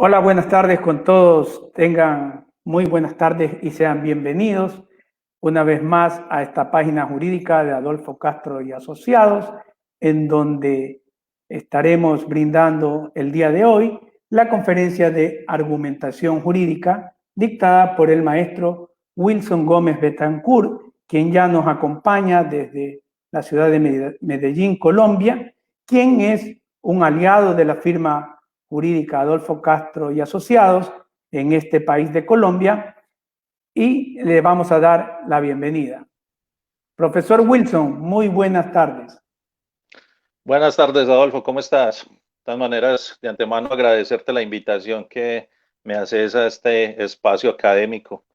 Hola, buenas tardes con todos. Tengan muy buenas tardes y sean bienvenidos una vez más a esta página jurídica de Adolfo Castro y Asociados, en donde estaremos brindando el día de hoy la conferencia de argumentación jurídica dictada por el maestro Wilson Gómez Betancourt, quien ya nos acompaña desde la ciudad de Medellín, Colombia, quien es un aliado de la firma jurídica Adolfo Castro y Asociados en este país de Colombia, y le vamos a dar la bienvenida. Profesor Wilson, muy buenas tardes. Buenas tardes, Adolfo, ¿cómo estás? De todas maneras, de antemano agradecerte la invitación que me haces a este espacio académico.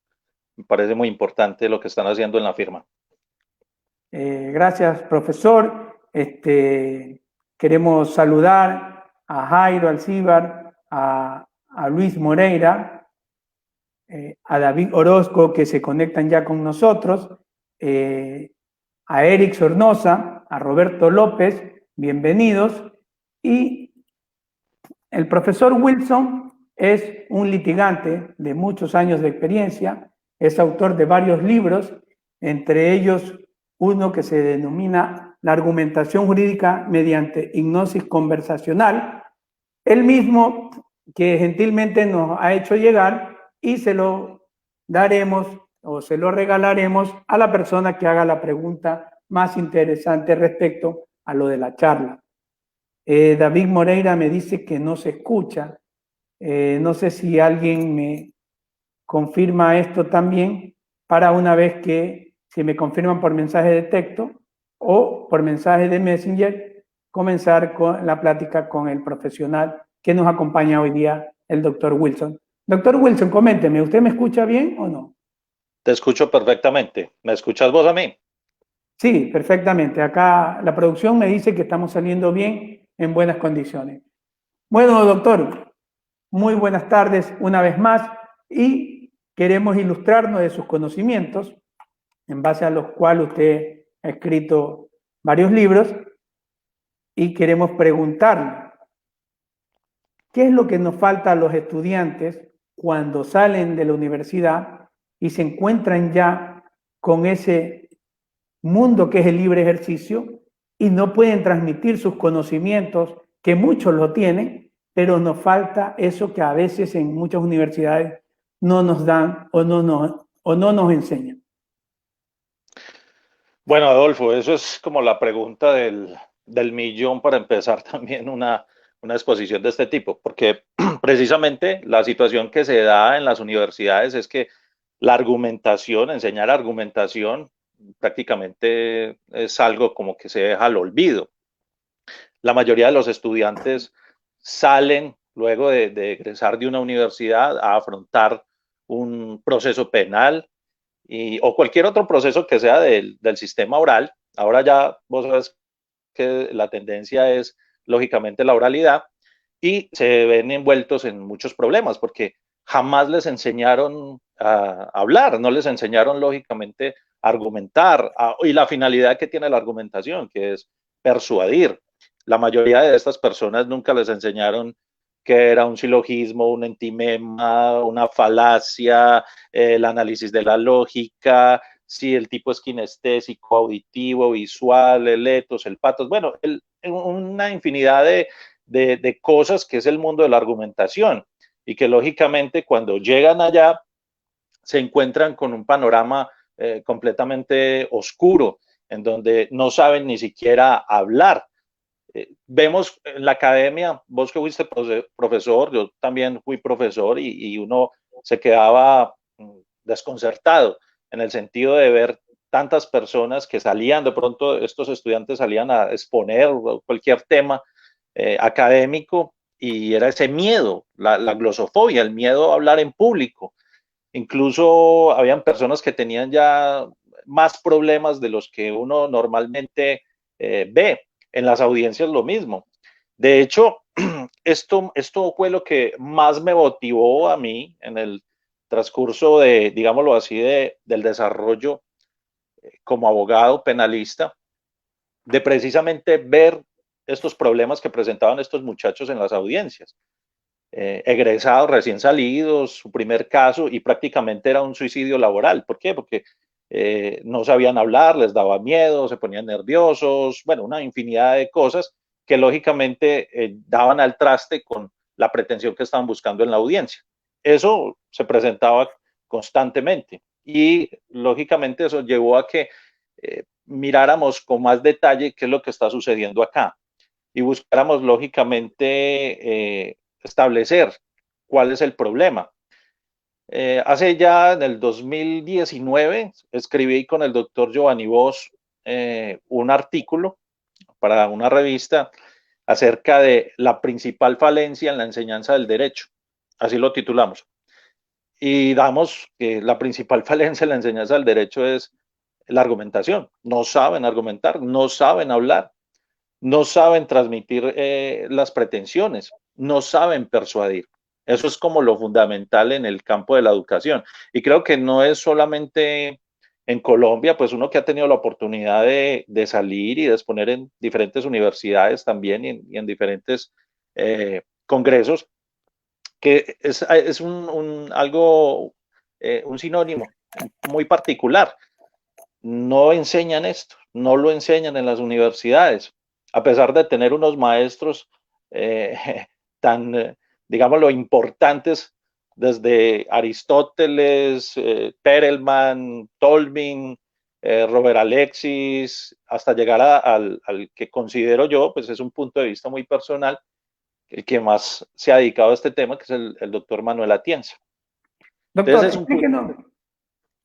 Me parece muy importante lo que están haciendo en la firma. Gracias, profesor. Queremos saludar a Jairo Alcíbar, a Luis Moreira, a David Orozco, que se conectan ya con nosotros, a Eric Sornosa, a Roberto López, bienvenidos. Y el profesor Wilson es un litigante de muchos años de experiencia, es autor de varios libros, entre ellos uno que se denomina La argumentación jurídica mediante hipnosis conversacional, el mismo que gentilmente nos ha hecho llegar, y se lo daremos o se lo regalaremos a la persona que haga la pregunta más interesante respecto a lo de la charla. David Moreira me dice que no se escucha. No sé si alguien me confirma esto también, para una vez que, si me confirman por mensaje de texto o por mensaje de Messenger, comenzar con la plática con el profesional que nos acompaña hoy día, el doctor Wilson. Doctor Wilson, coménteme, ¿usted me escucha bien o no? Te escucho perfectamente. ¿Me escuchas vos a mí? Sí, perfectamente. Acá la producción me dice que estamos saliendo bien, en buenas condiciones. Bueno, doctor, muy buenas tardes una vez más, y queremos ilustrarnos de sus conocimientos, en base a los cuales usted ha escrito varios libros, y queremos preguntarle, ¿qué es lo que nos falta a los estudiantes cuando salen de la universidad y se encuentran ya con ese mundo que es el libre ejercicio y no pueden transmitir sus conocimientos, que muchos lo tienen, pero nos falta eso que a veces en muchas universidades no nos dan o no nos enseñan? Bueno, Adolfo, eso es como la pregunta del millón para empezar también una exposición de este tipo, porque precisamente la situación que se da en las universidades es que la argumentación, enseñar argumentación, prácticamente es algo como que se deja al olvido. La mayoría de los estudiantes salen luego de egresar de una universidad a afrontar un proceso penal o cualquier otro proceso que sea del sistema oral. Ahora ya vos sabes que la tendencia es lógicamente la oralidad, y se ven envueltos en muchos problemas porque jamás les enseñaron a hablar, no les enseñaron lógicamente a argumentar, y la finalidad que tiene la argumentación, que es persuadir. La mayoría de estas personas nunca les enseñaron qué era un silogismo, un entimema, una falacia, el análisis de la lógica, si el tipo es kinestésico, auditivo, visual, el etos, el patos, bueno, una infinidad de cosas que es el mundo de la argumentación, y que lógicamente cuando llegan allá se encuentran con un panorama completamente oscuro, en donde no saben ni siquiera hablar. Vemos en la academia, vos que fuiste profesor, yo también fui profesor, y uno se quedaba desconcertado en el sentido de ver tantas personas que salían, de pronto estos estudiantes salían a exponer cualquier tema académico, y era ese miedo, la glosofobia, el miedo a hablar en público. Incluso habían personas que tenían ya más problemas de los que uno normalmente ve. En las audiencias lo mismo. De hecho, esto fue lo que más me motivó a mí en el transcurso de, digámoslo así, del desarrollo como abogado penalista, de precisamente ver estos problemas que presentaban estos muchachos en las audiencias. egresados, recién salidos, su primer caso, y prácticamente era un suicidio laboral. ¿Por qué? Porque no sabían hablar, les daba miedo, se ponían nerviosos, bueno, una infinidad de cosas que lógicamente daban al traste con la pretensión que estaban buscando en la audiencia. Eso se presentaba constantemente y lógicamente eso llevó a que miráramos con más detalle qué es lo que está sucediendo acá y buscáramos lógicamente establecer cuál es el problema. Hace ya en el 2019 escribí con el doctor Giovanni Bosch un artículo para una revista acerca de la principal falencia en la enseñanza del derecho. Así lo titulamos. Y damos que la principal falencia en la enseñanza del derecho es la argumentación. No saben argumentar, no saben hablar, no saben transmitir las pretensiones, no saben persuadir. Eso es como lo fundamental en el campo de la educación. Y creo que no es solamente en Colombia, pues uno que ha tenido la oportunidad de salir y de exponer en diferentes universidades también y en diferentes congresos, que es algo, un sinónimo muy particular. No enseñan esto, no lo enseñan en las universidades, a pesar de tener unos maestros eh, tan, digámoslo, importantes desde Aristóteles, Perelman, Tolvin, Robert Alexis, hasta llegar al que considero yo, pues es un punto de vista muy personal, el que más se ha dedicado a este tema, que es el doctor Manuel Atienza. Doctor, Entonces es un punto.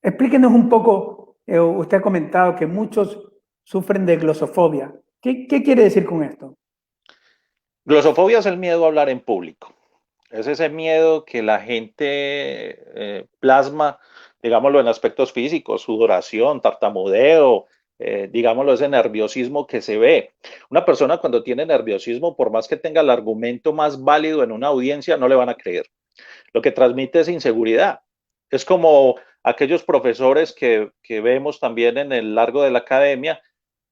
explíquenos un poco, usted ha comentado que muchos sufren de glosofobia. ¿Qué quiere decir con esto? Glosofobia es el miedo a hablar en público. Es ese miedo que la gente plasma, digámoslo, en aspectos físicos, sudoración, tartamudeo, digámoslo, ese nerviosismo que se ve. Una persona cuando tiene nerviosismo, por más que tenga el argumento más válido en una audiencia, no le van a creer. Lo que transmite es inseguridad. Es como aquellos profesores que vemos también en el largo de la academia,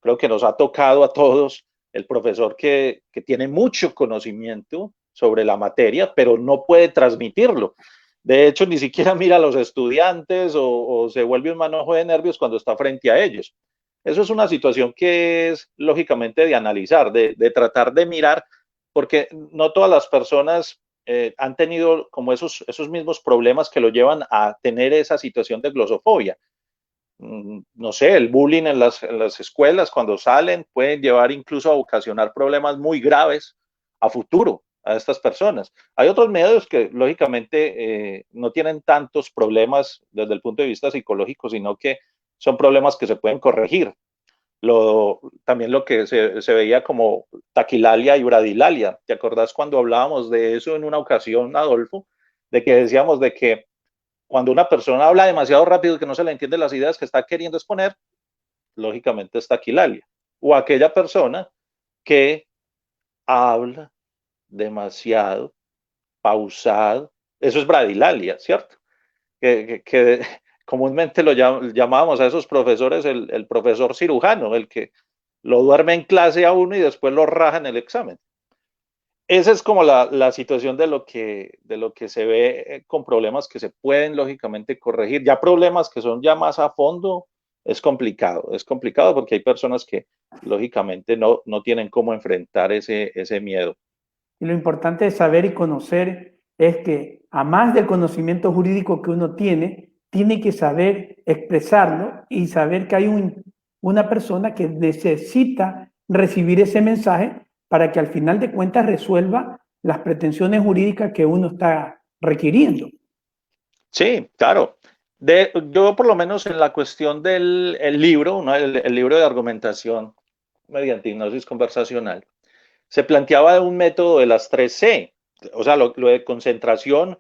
creo que nos ha tocado a todos el profesor que tiene mucho conocimiento sobre la materia, pero no puede transmitirlo. De hecho, ni siquiera mira a los estudiantes o se vuelve un manojo de nervios cuando está frente a ellos. Eso es una situación que es lógicamente de analizar, de tratar de mirar, porque no todas las personas han tenido como esos mismos problemas que lo llevan a tener esa situación de glosofobia. No sé, el bullying en las escuelas cuando salen pueden llevar incluso a ocasionar problemas muy graves a futuro a estas personas. Hay otros medios que lógicamente no tienen tantos problemas desde el punto de vista psicológico, sino que son problemas que se pueden corregir. También lo que se veía como taquilalia y bradilalia. ¿Te acordás cuando hablábamos de eso en una ocasión, Adolfo? De que decíamos de que cuando una persona habla demasiado rápido y que no se le entienden las ideas que está queriendo exponer, lógicamente es taquilalia. O aquella persona que habla demasiado pausado, eso es bradilalia, ¿cierto? Que comúnmente lo llamábamos a esos profesores el profesor cirujano, el que lo duerme en clase a uno y después lo raja en el examen. Esa es como la situación de lo que se ve con problemas que se pueden lógicamente corregir. Ya problemas que son ya más a fondo, es complicado porque hay personas que lógicamente no tienen cómo enfrentar ese miedo. Y lo importante de saber y conocer es que, a más del conocimiento jurídico que uno tiene que saber expresarlo y saber que hay una persona que necesita recibir ese mensaje para que al final de cuentas resuelva las pretensiones jurídicas que uno está requiriendo. Sí, claro. Yo por lo menos en la cuestión del el libro, ¿no? El libro de argumentación mediante hipnosis conversacional, se planteaba un método de las 3C, o sea, lo de concentración,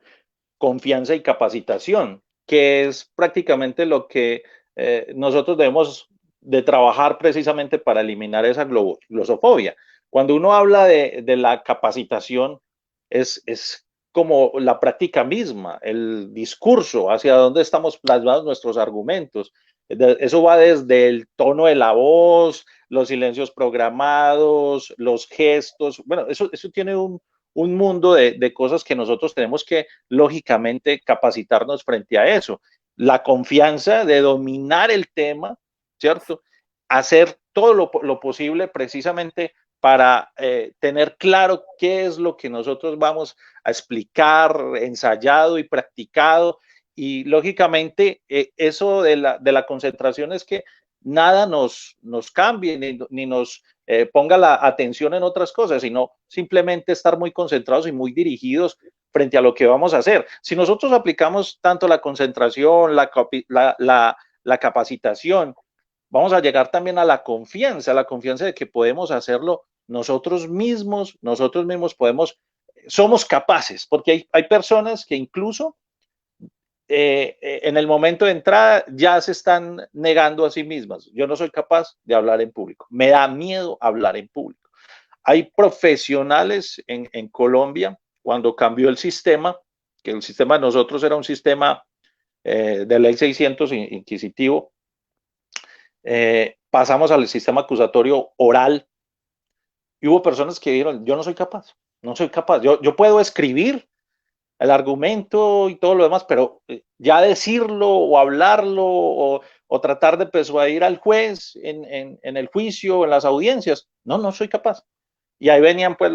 confianza y capacitación, que es prácticamente lo que nosotros debemos de trabajar precisamente para eliminar esa glosofobia. Cuando uno habla de la capacitación, es como la práctica misma, el discurso, hacia dónde estamos plasmados nuestros argumentos. Eso va desde el tono de la voz, los silencios programados, los gestos. Bueno, eso tiene un mundo de cosas que nosotros tenemos que, lógicamente, capacitarnos frente a eso. La confianza de dominar el tema, ¿cierto? Hacer todo lo posible precisamente para tener claro qué es lo que nosotros vamos a explicar, ensayado y practicado. Y lógicamente eso de la concentración es que nada nos cambie ni nos ponga la atención en otras cosas, sino simplemente estar muy concentrados y muy dirigidos frente a lo que vamos a hacer. Si nosotros aplicamos tanto la concentración, la capacitación, vamos a llegar también a la confianza de que podemos hacerlo nosotros mismos podemos, somos capaces, porque hay personas que incluso en el momento de entrada ya se están negando a sí mismas. Yo no soy capaz de hablar en público, me da miedo hablar en público. Hay profesionales en Colombia, cuando cambió el sistema, que el sistema de nosotros era un sistema de ley 600 inquisitivo, pasamos al sistema acusatorio oral y hubo personas que dijeron, yo no soy capaz, no soy capaz, yo puedo escribir el argumento y todo lo demás, pero ya decirlo o hablarlo o tratar de persuadir al juez en el juicio, en las audiencias, no soy capaz. Y ahí venían pues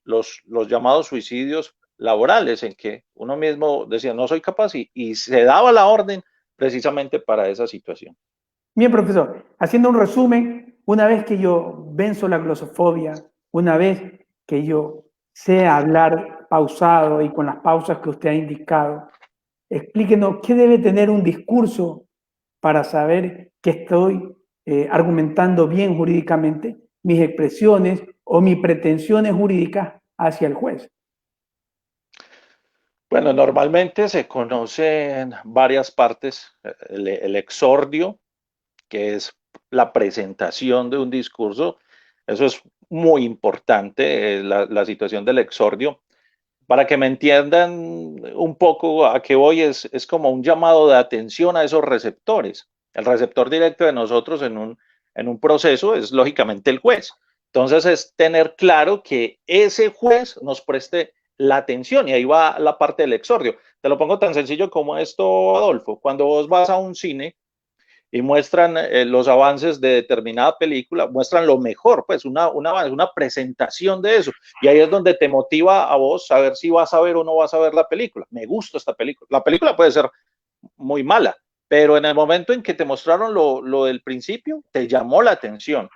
los llamados suicidios laborales, en que uno mismo decía, no soy capaz y se daba la orden precisamente para esa situación. Bien, profesor, haciendo un resumen, una vez que yo venzo la glosofobia, una vez que yo sé hablar pausado y con las pausas que usted ha indicado, explíquenos qué debe tener un discurso para saber que estoy argumentando bien jurídicamente mis expresiones o mis pretensiones jurídicas hacia el juez. Bueno, normalmente se conocen varias partes, el exordio, que es la presentación de un discurso. Eso es muy importante, la situación del exordio. Para que me entiendan un poco a qué voy, es como un llamado de atención a esos receptores. El receptor directo de nosotros en un proceso es lógicamente el juez. Entonces es tener claro que ese juez nos preste la atención y ahí va la parte del exordio. Te lo pongo tan sencillo como esto, Adolfo. Cuando vos vas a un cine y muestran los avances de determinada película, muestran lo mejor, pues una presentación de eso. Y ahí es donde te motiva a vos saber si vas a ver o no vas a ver la película. Me gusta esta película. La película puede ser muy mala, pero en el momento en que te mostraron lo del principio, te llamó la atención.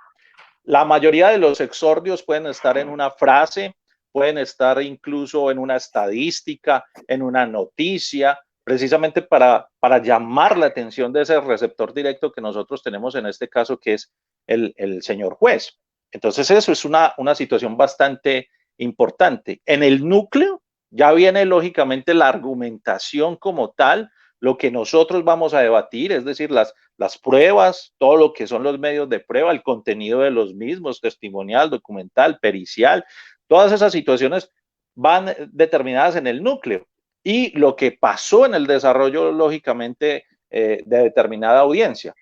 La mayoría de los exordios pueden estar en una frase, pueden estar incluso en una estadística, en una noticia, precisamente para llamar la atención de ese receptor directo que nosotros tenemos en este caso, que es el señor juez. Entonces eso es una situación bastante importante. En el núcleo ya viene lógicamente la argumentación como tal, lo que nosotros vamos a debatir, es decir, las pruebas, todo lo que son los medios de prueba, el contenido de los mismos, testimonial, documental, pericial, todas esas situaciones van determinadas en el núcleo. Y lo que pasó en el desarrollo, lógicamente, de determinada audiencia.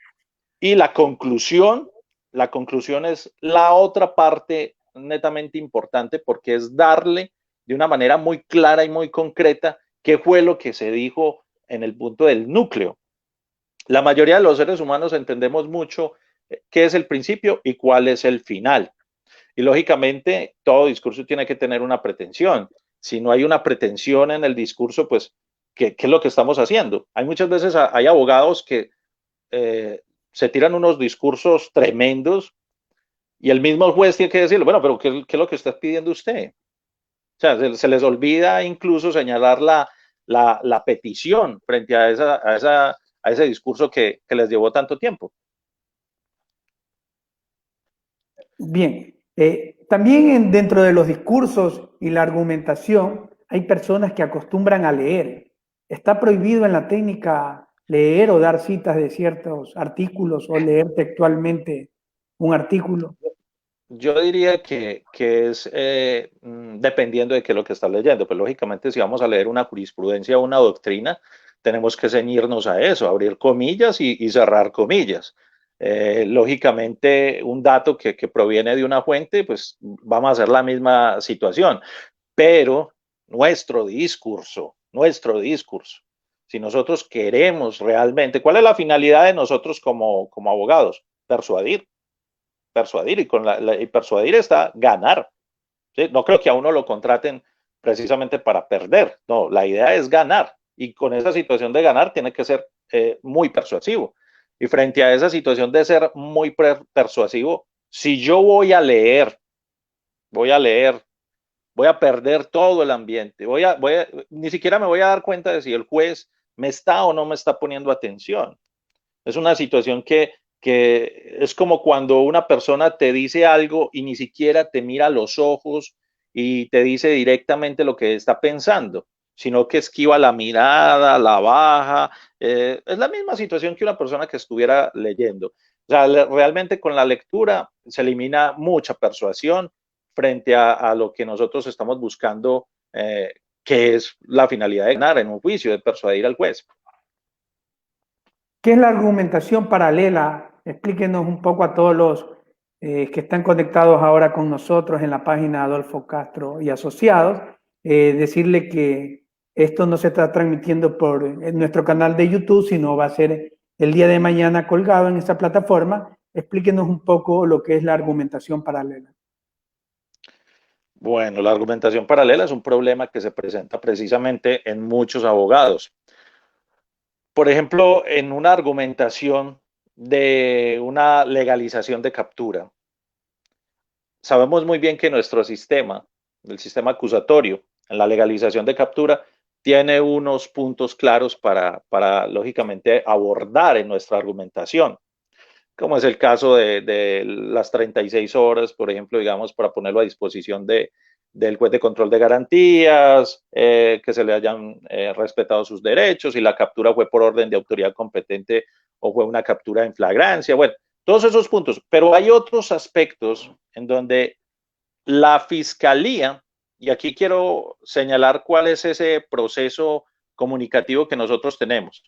Y la conclusión es la otra parte netamente importante porque es darle de una manera muy clara y muy concreta qué fue lo que se dijo en el punto del núcleo. La mayoría de los seres humanos entendemos mucho qué es el principio y cuál es el final. Y lógicamente todo discurso tiene que tener una pretensión. Si no hay una pretensión en el discurso, pues, ¿qué es lo que estamos haciendo? Hay muchas veces, hay abogados que se tiran unos discursos tremendos y el mismo juez tiene que decirle, bueno, pero ¿qué es lo que está pidiendo usted? O sea, se les olvida incluso señalar la petición frente a ese discurso que les llevó tanto tiempo. Bien, también dentro de los discursos y la argumentación hay personas que acostumbran a leer. ¿Está prohibido en la técnica leer o dar citas de ciertos artículos o leer textualmente un artículo? Yo diría que es dependiendo de qué es lo que estás leyendo. Pues lógicamente si vamos a leer una jurisprudencia o una doctrina, tenemos que ceñirnos a eso, abrir comillas y cerrar comillas. Lógicamente un dato que proviene de una fuente, pues vamos a hacer la misma situación. pero nuestro discurso, si nosotros queremos realmente, ¿cuál es la finalidad de nosotros como abogados? Persuadir, y persuadir está ganar. ¿Sí? No creo que a uno lo contraten precisamente para perder, no, la idea es ganar, y con esa situación de ganar tiene que ser muy persuasivo. Y frente a esa situación de ser muy persuasivo, si yo voy a leer, voy a perder todo el ambiente, ni siquiera me voy a dar cuenta de si el juez me está o no me está poniendo atención. Es una situación que es como cuando una persona te dice algo y ni siquiera te mira a los ojos y te dice directamente lo que está pensando, sino que esquiva la mirada, la baja. Es la misma situación que una persona que estuviera leyendo. O sea, realmente con la lectura se elimina mucha persuasión frente a lo que nosotros estamos buscando, que es la finalidad de ganar en un juicio, de persuadir al juez. ¿Qué es la argumentación paralela? Explíquenos un poco a todos los que están conectados ahora con nosotros en la página Adolfo Castro y Asociados. Decirle que esto no se está transmitiendo por nuestro canal de YouTube, sino va a ser el día de mañana colgado en esta plataforma. Explíquenos un poco lo que es la argumentación paralela. Bueno, la argumentación paralela es un problema que se presenta precisamente en muchos abogados. Por ejemplo, en una argumentación de una legalización de captura, sabemos muy bien que nuestro sistema, el sistema acusatorio, en la legalización de captura, tiene unos puntos claros para lógicamente abordar en nuestra argumentación, como es el caso de las 36 horas, por ejemplo, digamos, para ponerlo a disposición del juez de control de garantías, que se le hayan respetado sus derechos, y la captura fue por orden de autoridad competente o fue una captura en flagrancia. Bueno, todos esos puntos, pero hay otros aspectos en donde la fiscalía, y aquí quiero señalar cuál es ese proceso comunicativo que nosotros tenemos.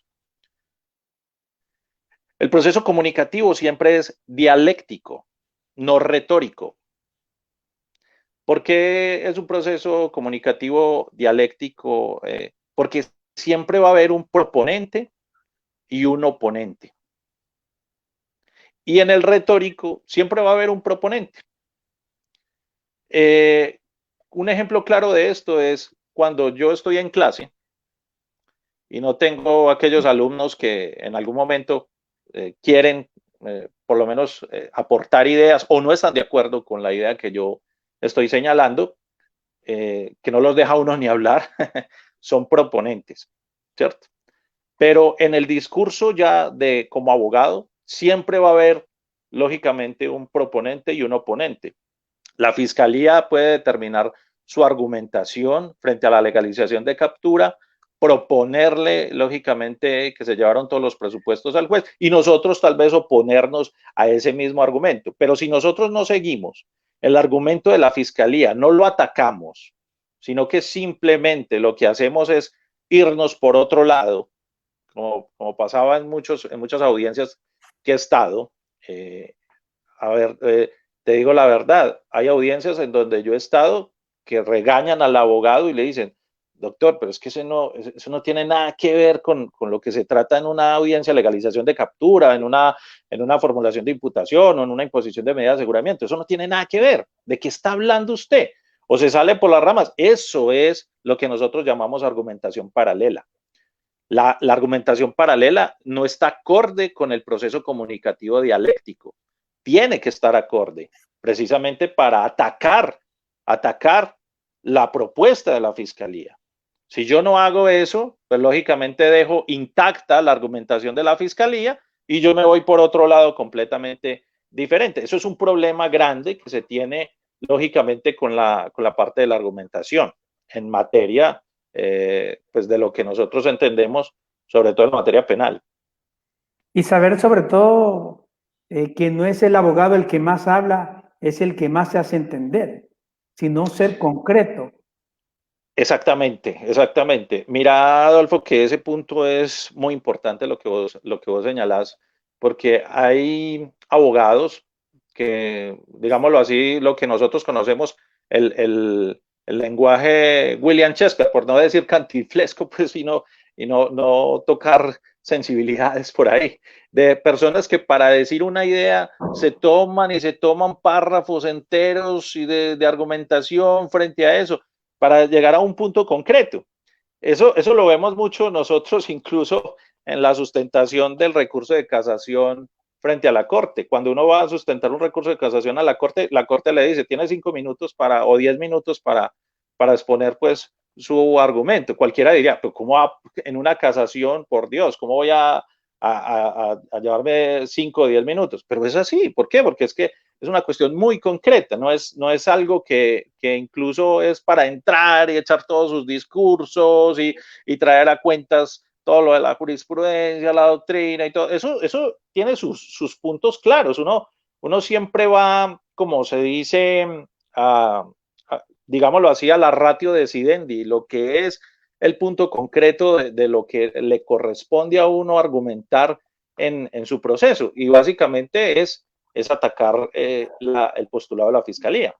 El proceso comunicativo siempre es dialéctico, no retórico. ¿Por qué es un proceso comunicativo dialéctico? Porque siempre va a haber un proponente y un oponente. Y en el retórico siempre va a haber un proponente. Un ejemplo claro de esto es cuando yo estoy en clase y no tengo aquellos alumnos que en algún momento quieren por lo menos aportar ideas o no están de acuerdo con la idea que yo estoy señalando, que no los deja uno ni hablar, son proponentes, ¿cierto? Pero en el discurso ya de como abogado, siempre va a haber lógicamente un proponente y un oponente. La fiscalía puede determinar su argumentación frente a la legalización de captura, proponerle, lógicamente, que se llevaron todos los presupuestos al juez y nosotros tal vez oponernos a ese mismo argumento. Pero si nosotros no seguimos el argumento de la fiscalía, no lo atacamos, sino que simplemente lo que hacemos es irnos por otro lado, como pasaba en muchas audiencias que he estado. A ver, te digo la verdad, hay audiencias en donde yo he estado que regañan al abogado y le dicen, doctor, pero es que eso no tiene nada que ver con lo que se trata en una audiencia de legalización de captura, en una formulación de imputación o en una imposición de medida de aseguramiento. Eso no tiene nada que ver. ¿De qué está hablando usted? O se sale por las ramas. Eso es lo que nosotros llamamos argumentación paralela. La argumentación paralela no está acorde con el proceso comunicativo dialéctico. Tiene que estar acorde, precisamente para atacar la propuesta de la fiscalía. Si yo no hago eso, pues lógicamente dejo intacta la argumentación de la fiscalía y yo me voy por otro lado completamente diferente. Eso es un problema grande que se tiene lógicamente con la parte de la argumentación en materia pues de lo que nosotros entendemos, sobre todo en materia penal. Y saber sobre todo que no es el abogado el que más habla, es el que más se hace entender, sino ser concreto. Exactamente, exactamente. Mira, Adolfo, que ese punto es muy importante lo que vos señalás, porque hay abogados que, digámoslo así, lo que nosotros conocemos, el el lenguaje William Shakespeare, por no decir cantinflesco, pues, no tocar sensibilidades por ahí, de personas que para decir una idea se toman y se toman párrafos enteros y de argumentación frente a eso, para llegar a un punto concreto. Eso lo vemos mucho nosotros, incluso en la sustentación del recurso de casación frente a la Corte. Cuando uno va a sustentar un recurso de casación a la Corte le dice, tiene 5 minutos o 10 minutos para exponer pues su argumento. Cualquiera diría, pero ¿cómo va en una casación? Por Dios, ¿cómo voy a llevarme 5 o 10 minutos? Pero es así. ¿Por qué? Porque es que es una cuestión muy concreta, no es algo que incluso es para entrar y echar todos sus discursos y traer a cuentas todo lo de la jurisprudencia, la doctrina y todo. Eso tiene sus puntos claros. Uno siempre va, como se dice, digámoslo así, a la ratio decidendi, lo que es el punto concreto de lo que le corresponde a uno argumentar en su proceso. Y básicamente es atacar el postulado de la fiscalía.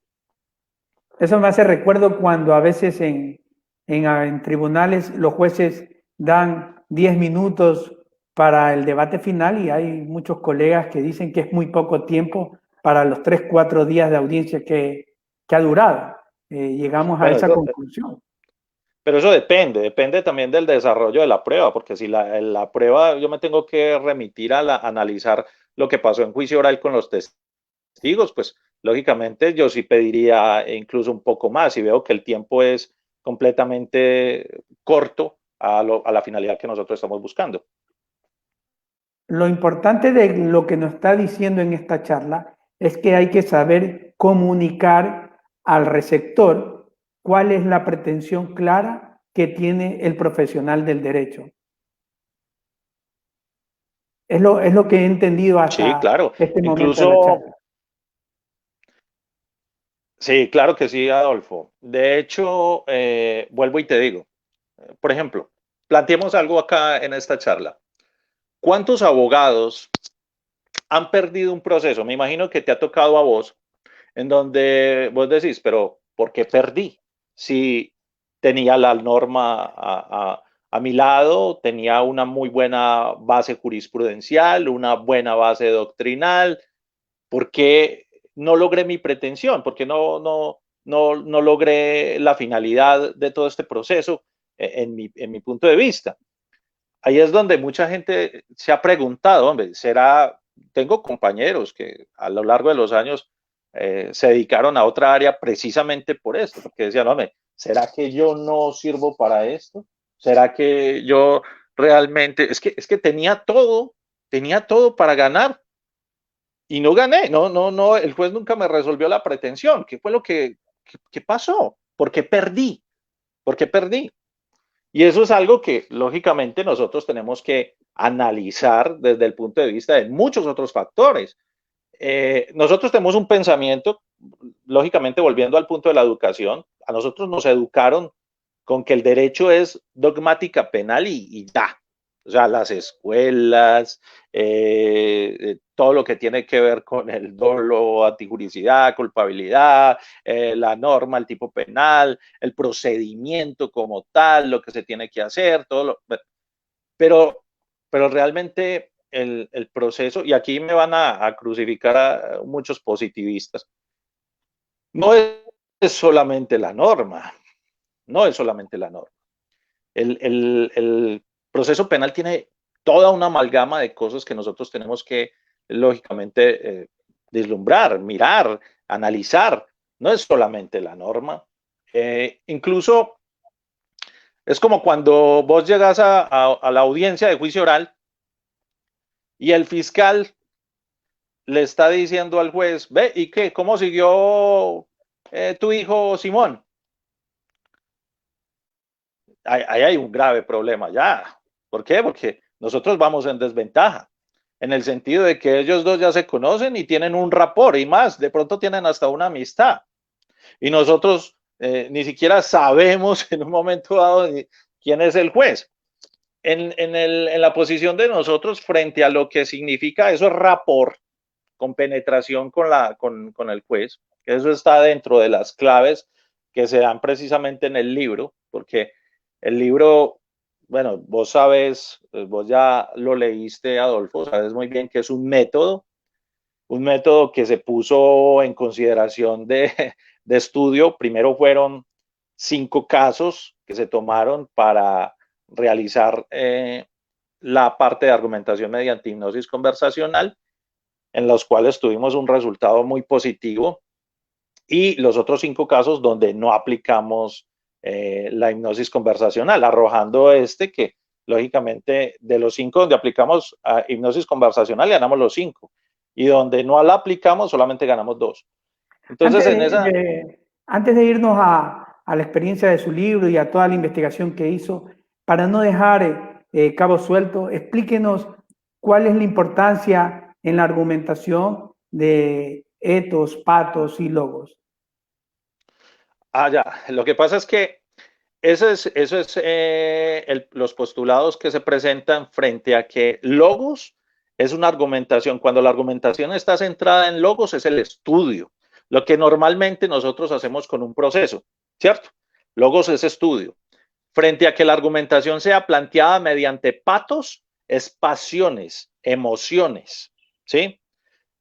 Eso me hace recuerdo cuando a veces en tribunales los jueces dan 10 minutos para el debate final y hay muchos colegas que dicen que es muy poco tiempo para los 3, 4 días de audiencia que ha durado. Llegamos a esa conclusión. Pero eso depende también del desarrollo de la prueba, porque si la prueba yo me tengo que remitir a analizar lo que pasó en juicio oral con los testigos, pues lógicamente yo sí pediría incluso un poco más y veo que el tiempo es completamente corto a la finalidad que nosotros estamos buscando. Lo importante de lo que nos está diciendo en esta charla es que hay que saber comunicar al receptor cuál es la pretensión clara que tiene el profesional del derecho. Es lo que he entendido hasta sí, claro. este Incluso, momento de la charla. Sí, claro que sí, Adolfo. De hecho, vuelvo y te digo, por ejemplo, planteemos algo acá en esta charla. ¿Cuántos abogados han perdido un proceso? Me imagino que te ha tocado a vos, en donde vos decís, pero ¿por qué perdí? Si tenía la norma a mi lado, tenía una muy buena base jurisprudencial, una buena base doctrinal, ¿por qué no logré mi pretensión? ¿Por qué no logré la finalidad de todo este proceso en mi punto de vista? Ahí es donde mucha gente se ha preguntado, hombre, tengo compañeros que a lo largo de los años se dedicaron a otra área precisamente por esto, porque decían, hombre, ¿será que yo no sirvo para esto? ¿Será que yo realmente, es que tenía todo para ganar y no gané? No, el juez nunca me resolvió la pretensión. ¿Qué fue lo que pasó? ¿Por qué perdí? ¿Por qué perdí? Y eso es algo que lógicamente nosotros tenemos que analizar desde el punto de vista de muchos otros factores. Nosotros tenemos un pensamiento, lógicamente volviendo al punto de la educación, a nosotros nos educaron con que el derecho es dogmática penal y ya. O sea, las escuelas, todo lo que tiene que ver con el dolo, antijuricidad, culpabilidad, la norma, el tipo penal, el procedimiento como tal, lo que se tiene que hacer, pero realmente el proceso, y aquí me van a crucificar a muchos positivistas, no es solamente la norma, no es solamente la norma. El proceso penal tiene toda una amalgama de cosas que nosotros tenemos que, lógicamente, vislumbrar, mirar, analizar. No es solamente la norma. Incluso es como cuando vos llegas a la audiencia de juicio oral y el fiscal le está diciendo al juez, ve, ¿y qué? ¿Cómo siguió tu hijo Simón? Ahí hay un grave problema ya. ¿Por qué? Porque nosotros vamos en desventaja, en el sentido de que ellos dos ya se conocen y tienen un rapport y más, de pronto tienen hasta una amistad. Y nosotros ni siquiera sabemos en un momento dado quién es el juez. En la posición de nosotros frente a lo que significa eso es rapport, con penetración con el juez, eso está dentro de las claves que se dan precisamente en el libro, porque el libro, bueno, vos sabes, vos ya lo leíste, Adolfo, sabes muy bien que es un método que se puso en consideración de estudio. Primero fueron 5 casos que se tomaron para realizar la parte de argumentación mediante hipnosis conversacional, en los cuales tuvimos un resultado muy positivo, y los otros 5 casos donde no aplicamos la hipnosis conversacional, arrojando que lógicamente de los 5 donde aplicamos hipnosis conversacional ganamos los 5, y donde no la aplicamos solamente ganamos 2. Entonces, antes de irnos a la experiencia de su libro y a toda la investigación que hizo, para no dejar cabos sueltos, explíquenos cuál es la importancia en la argumentación de etos, patos y logos. Ya. Lo que pasa es que eso es los postulados que se presentan frente a que logos es una argumentación. Cuando la argumentación está centrada en logos, es el estudio, lo que normalmente nosotros hacemos con un proceso, ¿cierto? Logos es estudio. Frente a que la argumentación sea planteada mediante patos, es pasiones, emociones, ¿sí?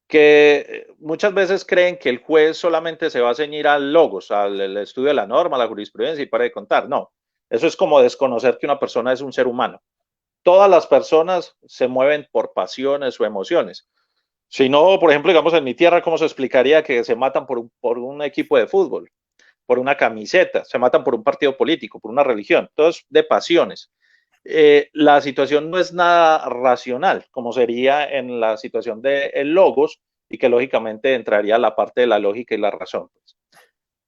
Que muchas veces creen que el juez solamente se va a ceñir al logos, al estudio de la norma, la jurisprudencia y para de contar. No, eso es como desconocer que una persona es un ser humano. Todas las personas se mueven por pasiones o emociones. Si no, por ejemplo, digamos en mi tierra, ¿cómo se explicaría que se matan por un equipo de fútbol, por una camiseta, se matan por un partido político, por una religión? Todo es de pasiones. La situación no es nada racional, como sería en la situación de el logos, y que lógicamente entraría la parte de la lógica y la razón.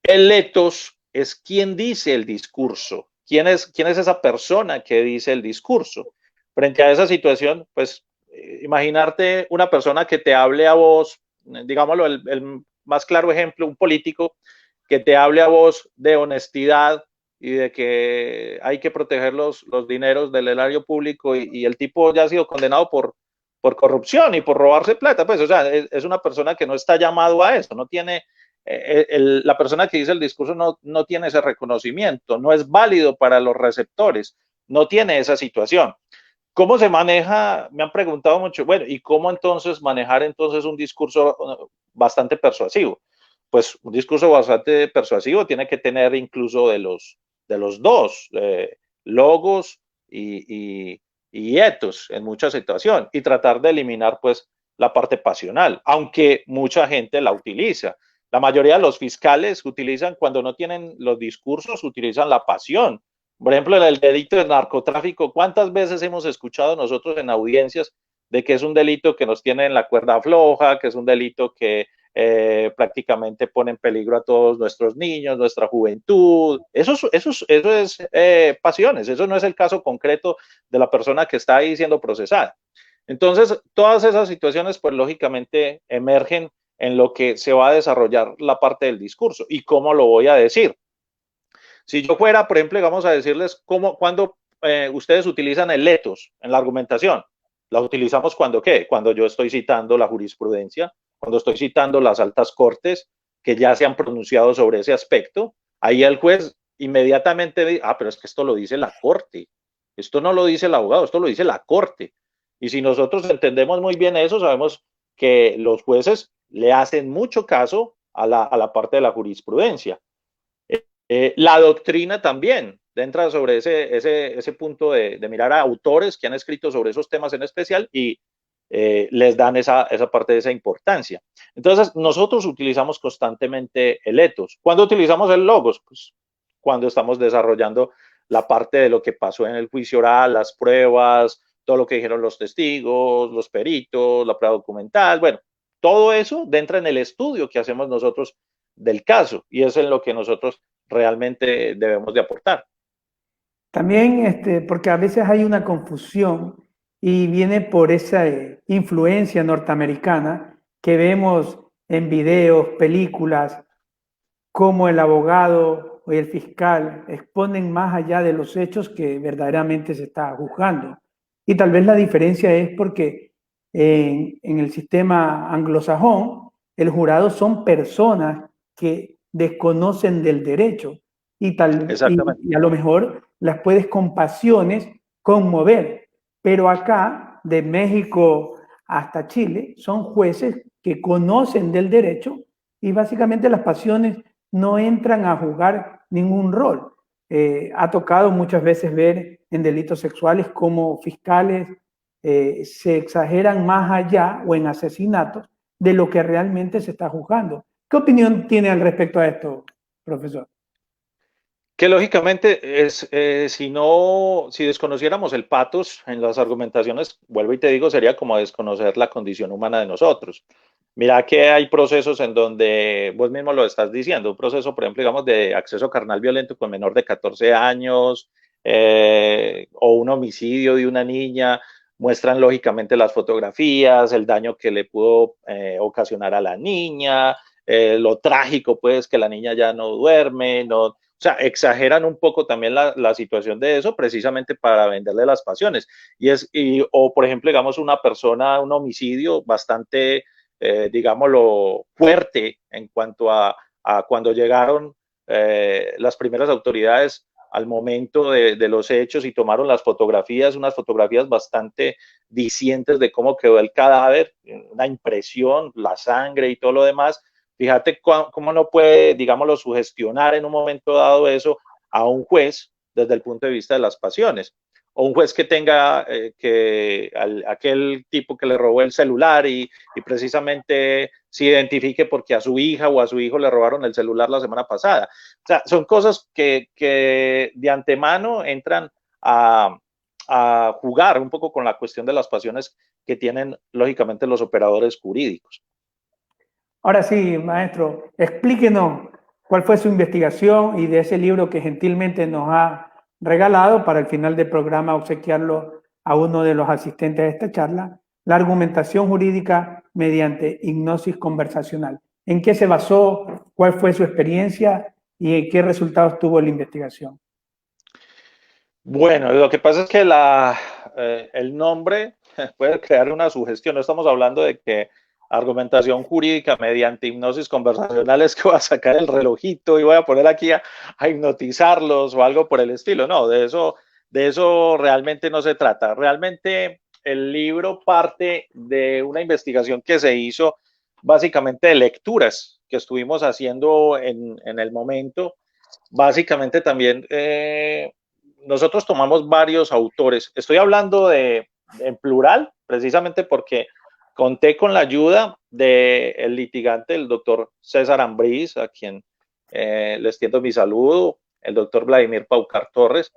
El etos es quien dice el discurso, quién es esa persona que dice el discurso. Frente a esa situación, pues imaginarte una persona que te hable a vos, digámoslo, el más claro ejemplo, un político que te hable a vos de honestidad y de que hay que proteger los dineros del erario público, y el tipo ya ha sido condenado por corrupción y por robarse plata, pues, o sea, es una persona que no está llamado a eso, no tiene, la persona que dice el discurso no tiene ese reconocimiento, no es válido para los receptores, no tiene esa situación. ¿Cómo se maneja? Me han preguntado mucho, bueno, ¿y cómo entonces manejar entonces un discurso bastante persuasivo? Pues un discurso bastante persuasivo tiene que tener incluso de los dos, logos y etos en mucha situación, y tratar de eliminar pues la parte pasional, aunque mucha gente la utiliza. La mayoría de los fiscales utilizan, cuando no tienen los discursos, utilizan la pasión. Por ejemplo, en el delito de narcotráfico, ¿cuántas veces hemos escuchado nosotros en audiencias de que es un delito que nos tiene en la cuerda floja, que es un delito que prácticamente pone en peligro a todos nuestros niños, nuestra juventud? Eso es pasiones, eso no es el caso concreto de la persona que está ahí siendo procesada. Entonces, todas esas situaciones, pues lógicamente emergen en lo que se va a desarrollar la parte del discurso. ¿Y cómo lo voy a decir? Si yo fuera, por ejemplo, vamos a decirles cuando ustedes utilizan el etos en la argumentación, la utilizamos cuando ¿qué? Cuando yo estoy citando la jurisprudencia, cuando estoy citando las altas cortes que ya se han pronunciado sobre ese aspecto. Ahí el juez inmediatamente dice, pero es que esto lo dice la corte, esto no lo dice el abogado, esto lo dice la corte. Y si nosotros entendemos muy bien eso, sabemos que los jueces le hacen mucho caso a la parte de la jurisprudencia. La doctrina también entra sobre ese punto de mirar a autores que han escrito sobre esos temas en especial, y les dan esa parte de esa importancia. Entonces, nosotros utilizamos constantemente el etos. ¿Cuándo utilizamos el logos? Pues cuando estamos desarrollando la parte de lo que pasó en el juicio oral, las pruebas, todo lo que dijeron los testigos, los peritos, la prueba documental. Bueno, todo eso entra en el estudio que hacemos nosotros del caso, y es en lo que nosotros realmente debemos de aportar. También porque a veces hay una confusión y viene por esa influencia norteamericana que vemos en videos, películas, cómo el abogado o el fiscal exponen más allá de los hechos que verdaderamente se está juzgando. Y tal vez la diferencia es porque en el sistema anglosajón, el jurado son personas que desconocen del derecho Exactamente. y a lo mejor las puedes con pasiones conmover. Pero acá, de México hasta Chile, son jueces que conocen del derecho y básicamente las pasiones no entran a jugar ningún rol. Ha tocado muchas veces ver en delitos sexuales como fiscales se exageran más allá o en asesinatos de lo que realmente se está juzgando. ¿Qué opinión tiene al respecto a esto, profesor? Que lógicamente si desconociéramos el patos en las argumentaciones, vuelvo y te digo, sería como desconocer la condición humana de nosotros. Mira que hay procesos en donde vos mismo lo estás diciendo, un proceso, por ejemplo, digamos, de acceso carnal violento con menor de 14 años, o un homicidio de una niña, muestran lógicamente las fotografías, el daño que le pudo ocasionar a la niña, lo trágico, pues, que la niña ya no duerme, no, o sea, exageran un poco también la situación de eso precisamente para venderle las pasiones. O por ejemplo, digamos, una persona, un homicidio bastante, digámoslo, fuerte en cuanto a cuando llegaron las primeras autoridades al momento de los hechos y tomaron las fotografías, unas fotografías bastante dicientes de cómo quedó el cadáver, una impresión, la sangre y todo lo demás. Fíjate cómo no puede, digámoslo, sugestionar en un momento dado eso a un juez desde el punto de vista de las pasiones. O un juez que tenga aquel tipo que le robó el celular y precisamente se identifique porque a su hija o a su hijo le robaron el celular la semana pasada. O sea, son cosas que de antemano entran a jugar un poco con la cuestión de las pasiones que tienen lógicamente los operadores jurídicos. Ahora sí, maestro, explíquenos cuál fue su investigación y de ese libro que gentilmente nos ha regalado para el final del programa obsequiarlo a uno de los asistentes de esta charla, la argumentación jurídica mediante hipnosis conversacional. ¿En qué se basó? ¿Cuál fue su experiencia? ¿Y qué resultados tuvo la investigación? Bueno, lo que pasa es que el nombre puede crear una sugestión. No estamos hablando de que argumentación jurídica mediante hipnosis conversacional es que voy a sacar el relojito y voy a poner aquí a hipnotizarlos o algo por el estilo. No, de eso realmente no se trata. Realmente el libro parte de una investigación que se hizo básicamente de lecturas que estuvimos haciendo en el momento. Básicamente también nosotros tomamos varios autores. Estoy hablando en plural, precisamente porque conté con la ayuda del litigante, el doctor César Ambriz, a quien le extiendo mi saludo, el doctor Vladimir Paucar Torres,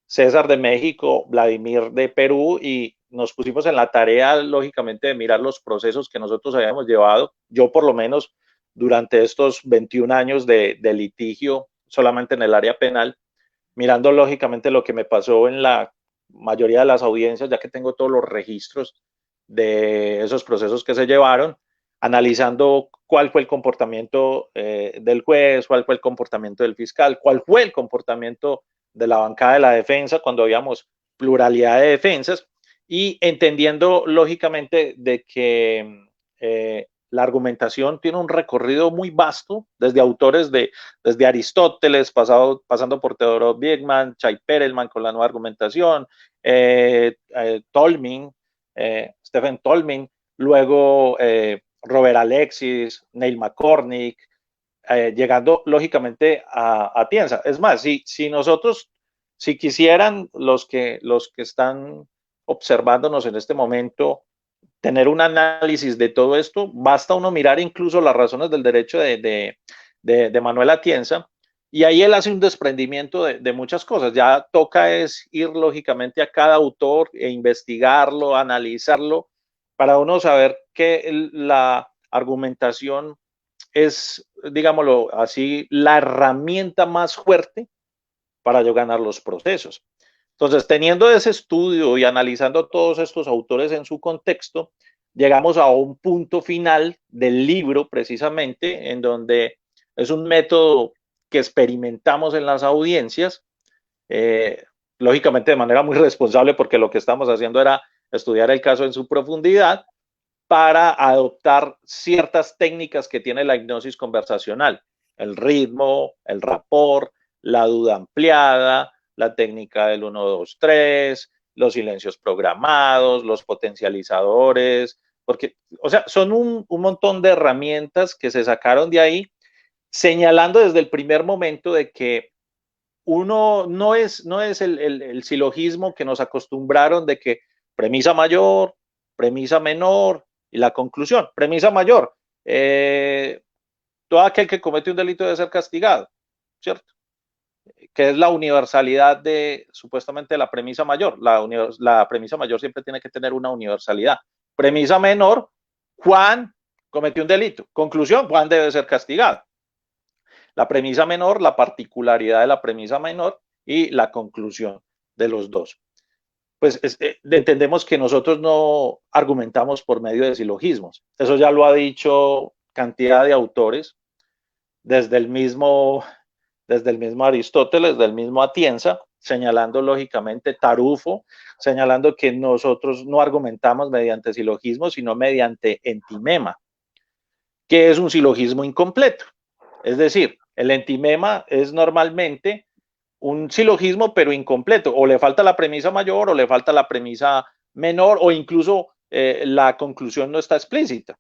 César de México, Vladimir de Perú, y nos pusimos en la tarea, lógicamente, de mirar los procesos que nosotros habíamos llevado. Yo, por lo menos, durante estos 21 años de litigio, solamente en el área penal, mirando lógicamente lo que me pasó en la mayoría de las audiencias, ya que tengo todos los registros de esos procesos que se llevaron, analizando cuál fue el comportamiento del juez, cuál fue el comportamiento del fiscal, cuál fue el comportamiento de la bancada de la defensa cuando habíamos pluralidad de defensas y entendiendo lógicamente de que la argumentación tiene un recorrido muy vasto, desde autores desde Aristóteles, pasando por Theodor Biegman, Chay Perelman con la nueva argumentación, Tolmin, Stephen Tolmin, luego Robert Alexis, Neil McCormick, llegando lógicamente a Tienza. Es más, si nosotros, si quisieran los que están observándonos en este momento, tener un análisis de todo esto, basta uno mirar incluso las razones del derecho de Manuel Atienza, y ahí él hace un desprendimiento de muchas cosas. Ya toca es ir lógicamente a cada autor e investigarlo, analizarlo, para uno saber que la argumentación es, digámoslo así, la herramienta más fuerte para yo ganar los procesos. Entonces, teniendo ese estudio y analizando todos estos autores en su contexto, llegamos a un punto final del libro, precisamente, en donde es un método que experimentamos en las audiencias, lógicamente de manera muy responsable, porque lo que estamos haciendo era estudiar el caso en su profundidad para adoptar ciertas técnicas que tiene la hipnosis conversacional, el ritmo, el rapport, la duda ampliada, la técnica del 1, 2, 3, los silencios programados, los potencializadores, porque, o sea, son un montón de herramientas que se sacaron de ahí, señalando desde el primer momento de que uno no es el silogismo que nos acostumbraron de que premisa mayor, premisa menor y la conclusión. Premisa mayor, todo aquel que comete un delito debe ser castigado, ¿cierto? Que es la universalidad de supuestamente la premisa mayor. La premisa mayor siempre tiene que tener una universalidad. Premisa menor, Juan cometió un delito. Conclusión, Juan debe ser castigado. La premisa menor, la particularidad de la premisa menor y la conclusión de los dos. Pues entendemos que nosotros no argumentamos por medio de silogismos. Eso ya lo ha dicho cantidad de autores, desde el mismo Aristóteles, del mismo Atienza, señalando lógicamente Tarufo, señalando que nosotros no argumentamos mediante silogismos, sino mediante entimema, que es un silogismo incompleto. Es decir, el entimema es normalmente un silogismo pero incompleto, o le falta la premisa mayor o le falta la premisa menor o incluso la conclusión no está explícita.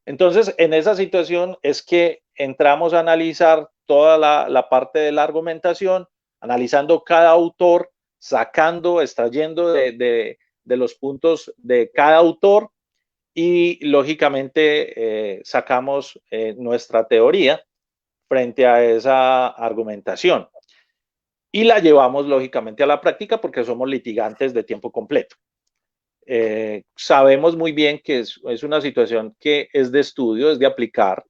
Entonces, en esa situación es que entramos a analizar toda la parte de la argumentación, analizando cada autor, sacando, extrayendo de los puntos de cada autor y lógicamente sacamos nuestra teoría frente a esa argumentación y la llevamos lógicamente a la práctica porque somos litigantes de tiempo completo. Sabemos muy bien que es una situación que es de estudio, es de aplicar,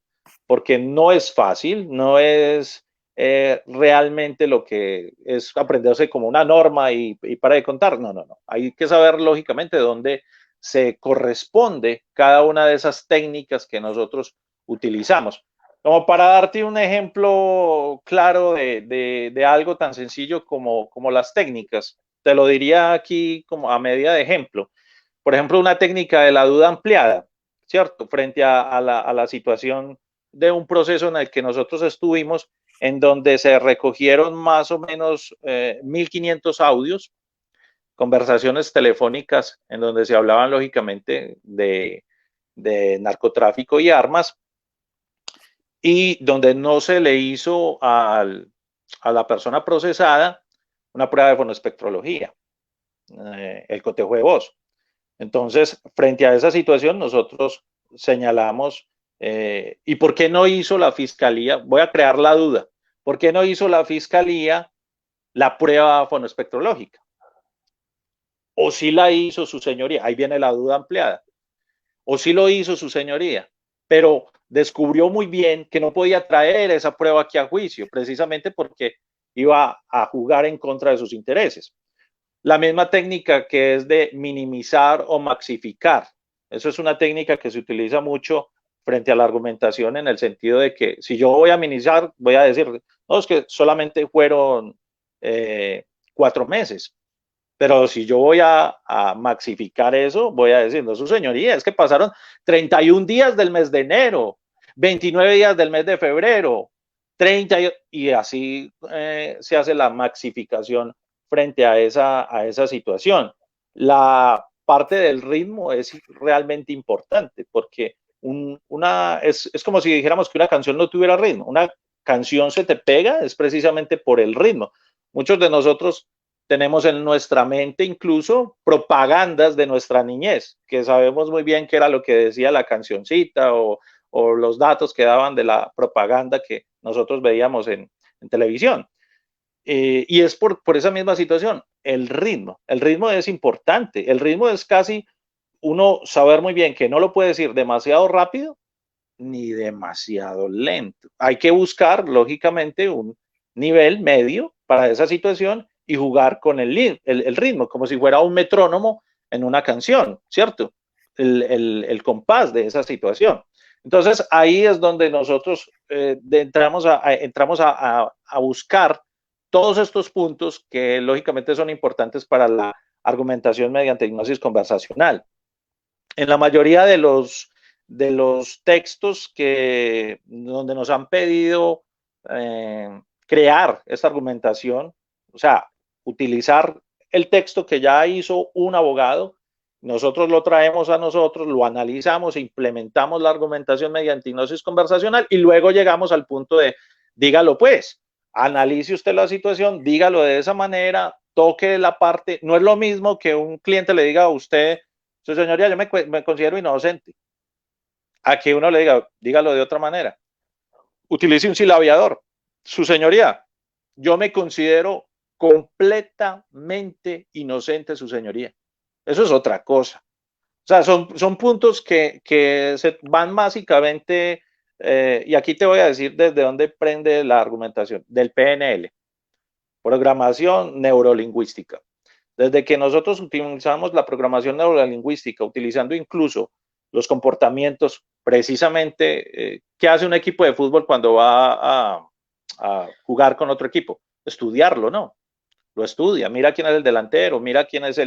porque no es fácil, no es realmente lo que es aprenderse como una norma y para de contar. No, no, no. Hay que saber lógicamente dónde se corresponde cada una de esas técnicas que nosotros utilizamos. Como para darte un ejemplo claro de algo tan sencillo como las técnicas, te lo diría aquí como a medida de ejemplo. Por ejemplo, una técnica de la duda ampliada, ¿cierto? Frente a la situación de un proceso en el que nosotros estuvimos, en donde se recogieron más o menos 1.500 audios, conversaciones telefónicas, en donde se hablaban lógicamente de narcotráfico y armas, y donde no se le hizo a la persona procesada una prueba de fonoespectrología, el cotejo de voz. Entonces, frente a esa situación, nosotros señalamos, ¿y por qué no hizo la fiscalía? Voy a crear la duda. ¿Por qué no hizo la fiscalía la prueba fonoespectrológica? ¿O sí la hizo su señoría? Ahí viene la duda ampliada. ¿O sí lo hizo su señoría? Pero descubrió muy bien que no podía traer esa prueba aquí a juicio, precisamente porque iba a jugar en contra de sus intereses. La misma técnica que es de minimizar o maxificar. Eso es una técnica que se utiliza mucho frente a la argumentación en el sentido de que si yo voy a minimizar, voy a decir, no, es que solamente fueron 4 meses. Pero si yo voy a maxificar eso, voy a decir, no, su señoría, es que pasaron 31 días del mes de enero, 29 días del mes de febrero, 30 y así se hace la maxificación frente a esa situación. La parte del ritmo es realmente importante porque es como si dijéramos que una canción no tuviera ritmo. Una canción se te pega es precisamente por el ritmo. Muchos de nosotros tenemos en nuestra mente incluso propagandas de nuestra niñez, que sabemos muy bien qué era lo que decía la cancioncita o los datos que daban de la propaganda que nosotros veíamos en televisión. Y es por esa misma situación, el ritmo es importante, el ritmo es casi uno saber muy bien que no lo puede decir demasiado rápido ni demasiado lento. Hay que buscar, lógicamente, un nivel medio para esa situación y jugar con el ritmo, como si fuera un metrónomo en una canción, ¿cierto? El compás de esa situación. Entonces, ahí es donde nosotros entramos a buscar todos estos puntos que lógicamente son importantes para la argumentación mediante hipnosis conversacional. En la mayoría de los textos donde nos han pedido crear esta argumentación, o sea, utilizar el texto que ya hizo un abogado, nosotros lo traemos a nosotros, lo analizamos, implementamos la argumentación mediante hipnosis conversacional y luego llegamos al punto de, dígalo pues, analice usted la situación, dígalo de esa manera, toque la parte, no es lo mismo que un cliente le diga a usted, su señoría, yo me considero inocente, a que uno le diga, dígalo de otra manera, utilice un silabiador, su señoría, yo me considero completamente inocente, su señoría. Eso es otra cosa. O sea, son puntos que se van básicamente, y aquí te voy a decir desde dónde prende la argumentación, del PNL, programación neurolingüística. Desde que nosotros utilizamos la programación neurolingüística, utilizando incluso los comportamientos, precisamente, ¿qué hace un equipo de fútbol cuando va a jugar con otro equipo? Estudiarlo, ¿no? Lo estudia, mira quién es el delantero, mira quién es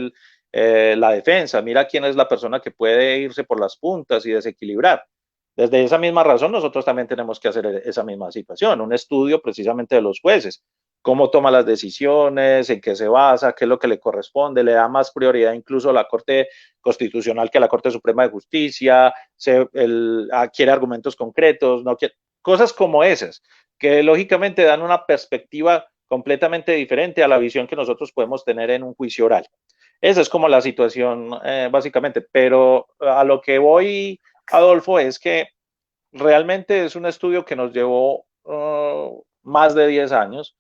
la defensa, mira quién es la persona que puede irse por las puntas y desequilibrar. Desde esa misma razón, nosotros también tenemos que hacer esa misma situación, un estudio precisamente de los jueces, cómo toma las decisiones, en qué se basa, qué es lo que le corresponde, le da más prioridad incluso a la Corte Constitucional que a la Corte Suprema de Justicia, quiere argumentos concretos, no quiere, cosas como esas, que lógicamente dan una perspectiva completamente diferente a la visión que nosotros podemos tener en un juicio oral. Esa es como la situación básicamente, pero a lo que voy, Adolfo, es que realmente es un estudio que nos llevó más de 10 años,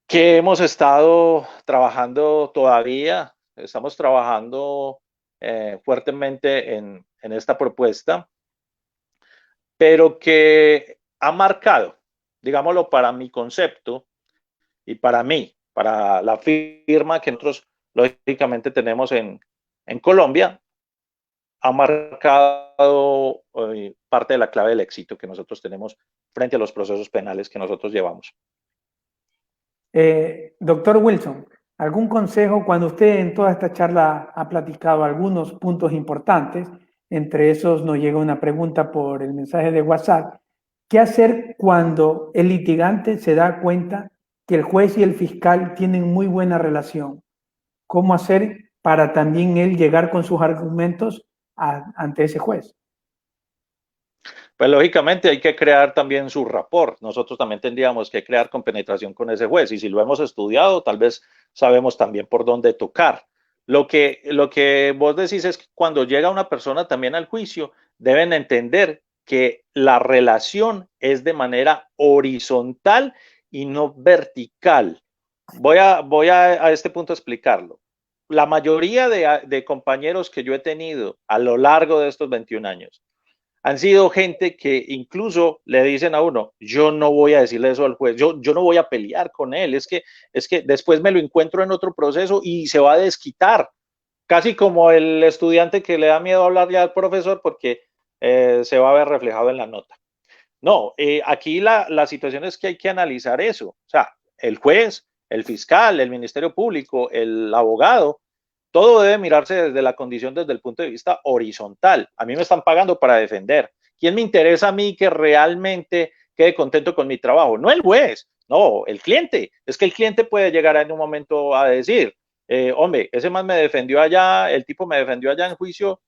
que hemos estado trabajando todavía, estamos trabajando fuertemente en esta propuesta, pero que ha marcado, digámoslo, para mi concepto y para mí, para la firma que nosotros lógicamente tenemos en Colombia, ha marcado parte de la clave del éxito que nosotros tenemos frente a los procesos penales que nosotros llevamos. Doctor Wilson, ¿algún consejo cuando usted en toda esta charla ha platicado algunos puntos importantes? Entre esos nos llega una pregunta por el mensaje de WhatsApp. ¿Qué hacer cuando el litigante se da cuenta que el juez y el fiscal tienen muy buena relación? ¿Cómo hacer para también él llegar con sus argumentos ante ese juez? Pues lógicamente hay que crear también su rapport. Nosotros también tendríamos que crear compenetración con ese juez y si lo hemos estudiado, tal vez sabemos también por dónde tocar. Lo que vos decís es que cuando llega una persona también al juicio, deben entender que la relación es de manera horizontal y no vertical. Voy a este punto a explicarlo. La mayoría de compañeros que yo he tenido a lo largo de estos 21 años han sido gente que incluso le dicen a uno, yo no voy a decirle eso al juez, yo no voy a pelear con él, es que después me lo encuentro en otro proceso y se va a desquitar, casi como el estudiante que le da miedo hablarle al profesor porque se va a ver reflejado en la nota. No, aquí la situación es que hay que analizar eso, o sea, el juez, el fiscal, el Ministerio Público, el abogado, todo debe mirarse desde la condición, desde el punto de vista horizontal. A mí me están pagando para defender. ¿Quién me interesa a mí que realmente quede contento con mi trabajo? No el juez, no, el cliente. Es que el cliente puede llegar en un momento a decir, hombre, ese man me defendió allá, el tipo me defendió allá en juicio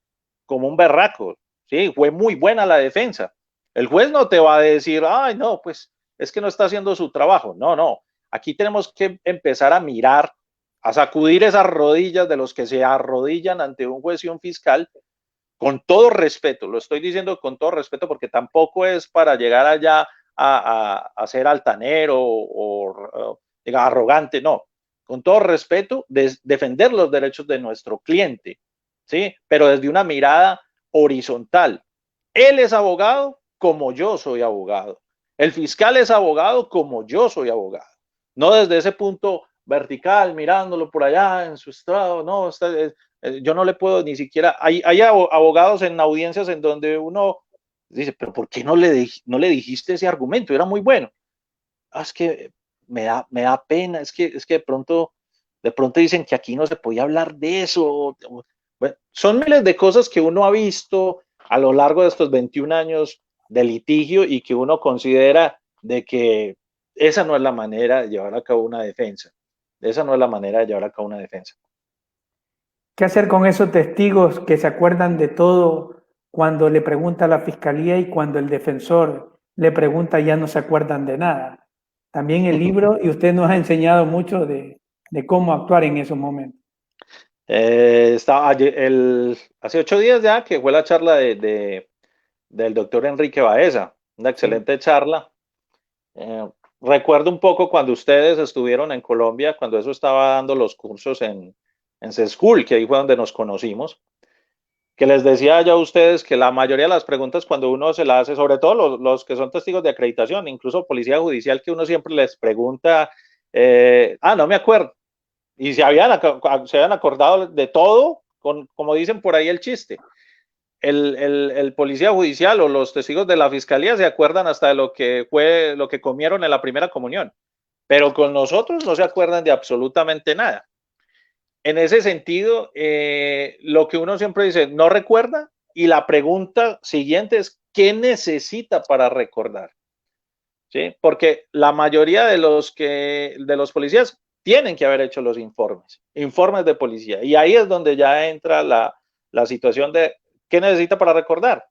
como un berraco. Sí, fue muy buena la defensa. El juez no te va a decir, ay, no, pues es que no está haciendo su trabajo. No, no. Aquí tenemos que empezar a mirar, a sacudir esas rodillas de los que se arrodillan ante un juez y un fiscal, con todo respeto, lo estoy diciendo con todo respeto porque tampoco es para llegar allá a ser altanero o diga, arrogante, no, con todo respeto, defender los derechos de nuestro cliente, ¿sí? Pero desde una mirada horizontal. Él es abogado como yo soy abogado. El fiscal es abogado como yo soy abogado. No desde ese punto vertical, mirándolo por allá en su estado, no, yo no le puedo ni siquiera, hay abogados en audiencias en donde uno dice, pero ¿por qué no le dijiste ese argumento? Era muy bueno. Es que me da pena, es que de pronto dicen que aquí no se podía hablar de eso. Bueno, son miles de cosas que uno ha visto a lo largo de estos 21 años de litigio y que uno considera de que esa no es la manera de llevar a cabo una defensa. Esa no es la manera de llevar a cabo una defensa. ¿Qué hacer con esos testigos que se acuerdan de todo cuando le pregunta a la fiscalía y cuando el defensor le pregunta ya no se acuerdan de nada? También el libro, y usted nos ha enseñado mucho de cómo actuar en esos momentos. Hace 8 días ya que fue la charla del doctor Enrique Baeza, una Sí. excelente charla. Eh, Recuerdo un poco cuando ustedes estuvieron en Colombia, cuando eso estaba dando los cursos en CESCUL, que ahí fue donde nos conocimos, que les decía yo a ustedes que la mayoría de las preguntas cuando uno se las hace, sobre todo los que son testigos de acreditación, incluso policía judicial, que uno siempre les pregunta, no me acuerdo, y se habían acordado de todo, como dicen por ahí el chiste. El policía judicial o los testigos de la fiscalía se acuerdan hasta de lo que fue, lo que comieron en la primera comunión, pero con nosotros no se acuerdan de absolutamente nada. En ese sentido, lo que uno siempre dice, no recuerda, y la pregunta siguiente es, ¿qué necesita para recordar? ¿Sí? Porque la mayoría de los policías tienen que haber hecho los informes de policía, y ahí es donde ya entra la situación de ¿qué necesita para recordar?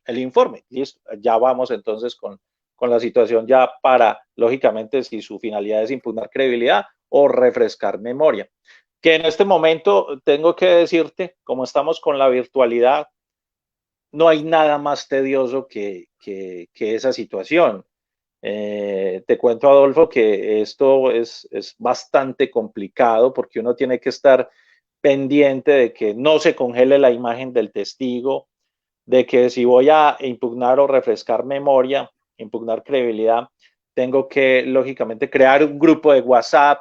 El informe. Listo, ya vamos entonces con la situación ya para, lógicamente, si su finalidad es impugnar credibilidad o refrescar memoria. Que en este momento tengo que decirte, como estamos con la virtualidad, no hay nada más tedioso que esa situación. Te cuento, Adolfo, que esto es bastante complicado porque uno tiene que estar pendiente de que no se congele la imagen del testigo, de que si voy a impugnar o refrescar memoria, impugnar credibilidad, tengo que, lógicamente, crear un grupo de WhatsApp,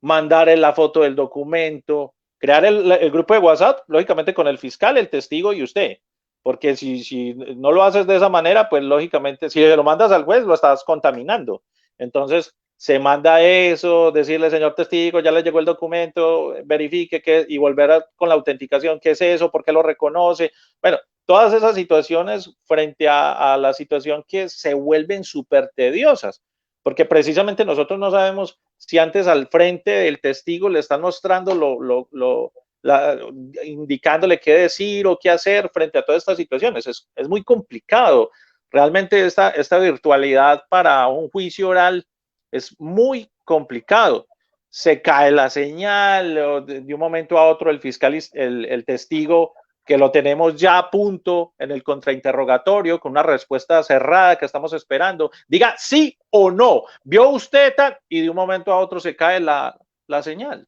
mandar la foto del documento, crear el grupo de WhatsApp, lógicamente, con el fiscal, el testigo y usted. Porque si no lo haces de esa manera, pues lógicamente, si lo mandas al juez, lo estás contaminando. Entonces, se manda eso, decirle, señor testigo, ya le llegó el documento, verifique que, y volver con la autenticación, qué es eso, por qué lo reconoce. Bueno, todas esas situaciones frente a la situación que se vuelven súper tediosas, porque precisamente nosotros no sabemos si antes al frente del testigo le están mostrando indicándole qué decir o qué hacer frente a todas estas situaciones. Es muy complicado. Realmente esta virtualidad para un juicio oral es muy complicado. Se cae la señal, de un momento a otro el fiscal, el testigo que lo tenemos ya a punto en el contrainterrogatorio con una respuesta cerrada que estamos esperando, diga sí o no, vio usted tal, y de un momento a otro se cae la señal.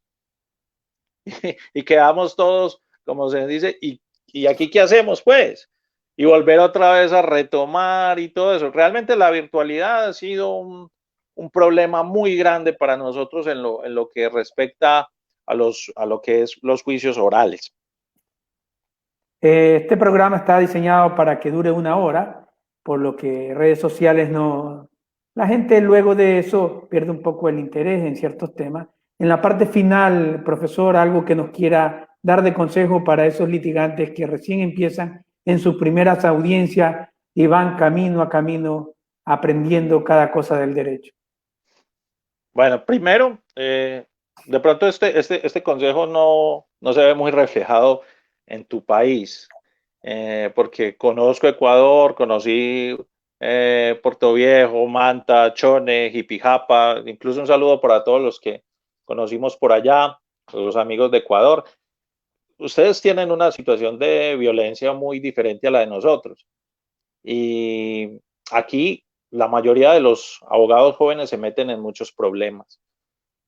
Y quedamos todos, como se dice, y aquí qué hacemos pues, y volver otra vez a retomar y todo eso. Realmente la virtualidad ha sido un problema muy grande para nosotros en lo que respecta a lo que es los juicios orales. Este programa está diseñado para que dure 1 hora, por lo que redes sociales no... La gente luego de eso pierde un poco el interés en ciertos temas. En la parte final, profesor, algo que nos quiera dar de consejo para esos litigantes que recién empiezan en sus primeras audiencias y van camino a camino aprendiendo cada cosa del derecho. Bueno, primero, de pronto este consejo no se ve muy reflejado en tu país, porque conozco Ecuador, conocí Puerto Viejo, Manta, Chone, Jipijapa, incluso un saludo para todos los que conocimos por allá, los amigos de Ecuador. Ustedes tienen una situación de violencia muy diferente a la de nosotros. Y aquí la mayoría de los abogados jóvenes se meten en muchos problemas.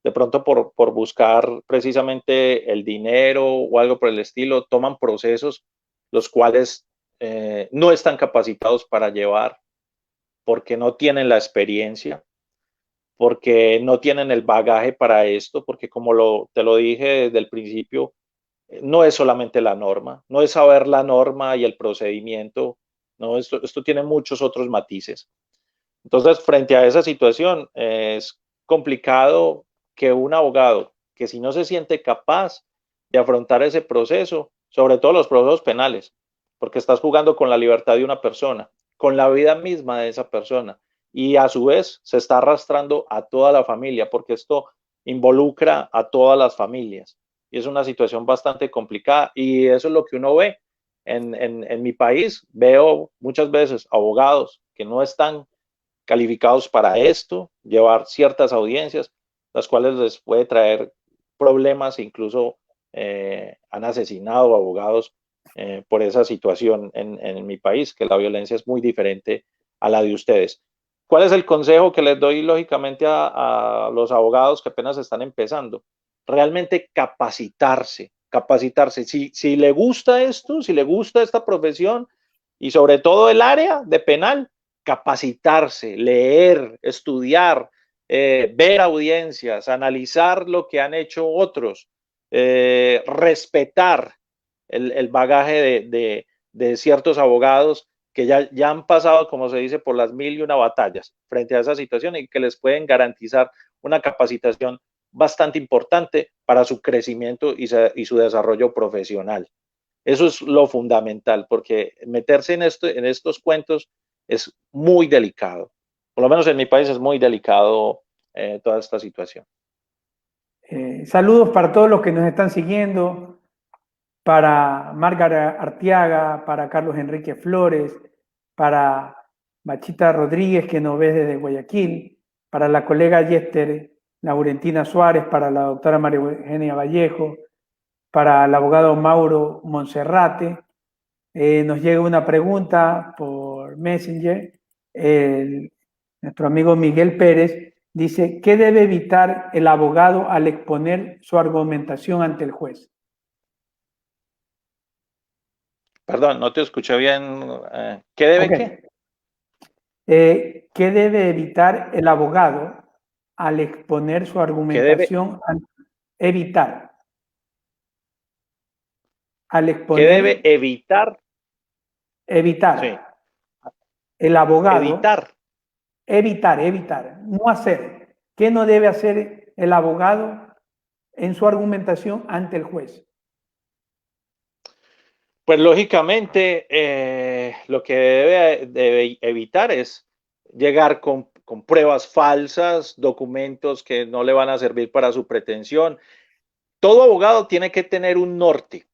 De pronto por buscar precisamente el dinero o algo por el estilo, toman procesos los cuales no están capacitados para llevar porque no tienen la experiencia, porque no tienen el bagaje para esto, porque como te lo dije desde el principio, no es solamente la norma, no es saber la norma y el procedimiento, no, esto tiene muchos otros matices. Entonces, frente a esa situación, es complicado que un abogado que si no se siente capaz de afrontar ese proceso, sobre todo los procesos penales, porque estás jugando con la libertad de una persona, con la vida misma de esa persona, y a su vez se está arrastrando a toda la familia, porque esto involucra a todas las familias. Y es una situación bastante complicada y eso es lo que uno ve. En mi país veo muchas veces abogados que no están calificados para esto, llevar ciertas audiencias, las cuales les puede traer problemas, incluso han asesinado abogados por esa situación en mi país, que la violencia es muy diferente a la de ustedes. ¿Cuál es el consejo que les doy lógicamente a los abogados que apenas están empezando? Realmente capacitarse, capacitarse. Si le gusta esto, si le gusta esta profesión y sobre todo el área de penal, capacitarse, leer, estudiar, ver audiencias, analizar lo que han hecho otros, respetar el bagaje de ciertos abogados que ya han pasado, como se dice, por las 1001 batallas frente a esa situación y que les pueden garantizar una capacitación bastante importante para su crecimiento y su desarrollo profesional. Eso es lo fundamental, porque meterse en estos cuentos es muy delicado. Por lo menos en mi país es muy delicado toda esta situación. Saludos para todos los que nos están siguiendo, para Márgara Arteaga, para Carlos Enrique Flores, para Machita Rodríguez, que nos ve desde Guayaquil, para la colega Yester Laurentina Suárez, para la doctora María Eugenia Vallejo, para el abogado Mauro Monserrate. Nos llega una pregunta por Messenger. Nuestro amigo Miguel Pérez dice, ¿qué debe evitar el abogado al exponer su argumentación ante el juez? Perdón, no te escuché bien. ¿Qué debe Okay. ¿Qué debe evitar el abogado al exponer su argumentación? Evitar. Al exponer. ¿Qué debe evitar? Evitar. Sí. El abogado. Evitar. Evitar. No hacer. ¿Qué no debe hacer el abogado en su argumentación ante el juez? Pues lógicamente lo que debe evitar es llegar con pruebas falsas, documentos que no le van a servir para su pretensión. Todo abogado tiene que tener un norte.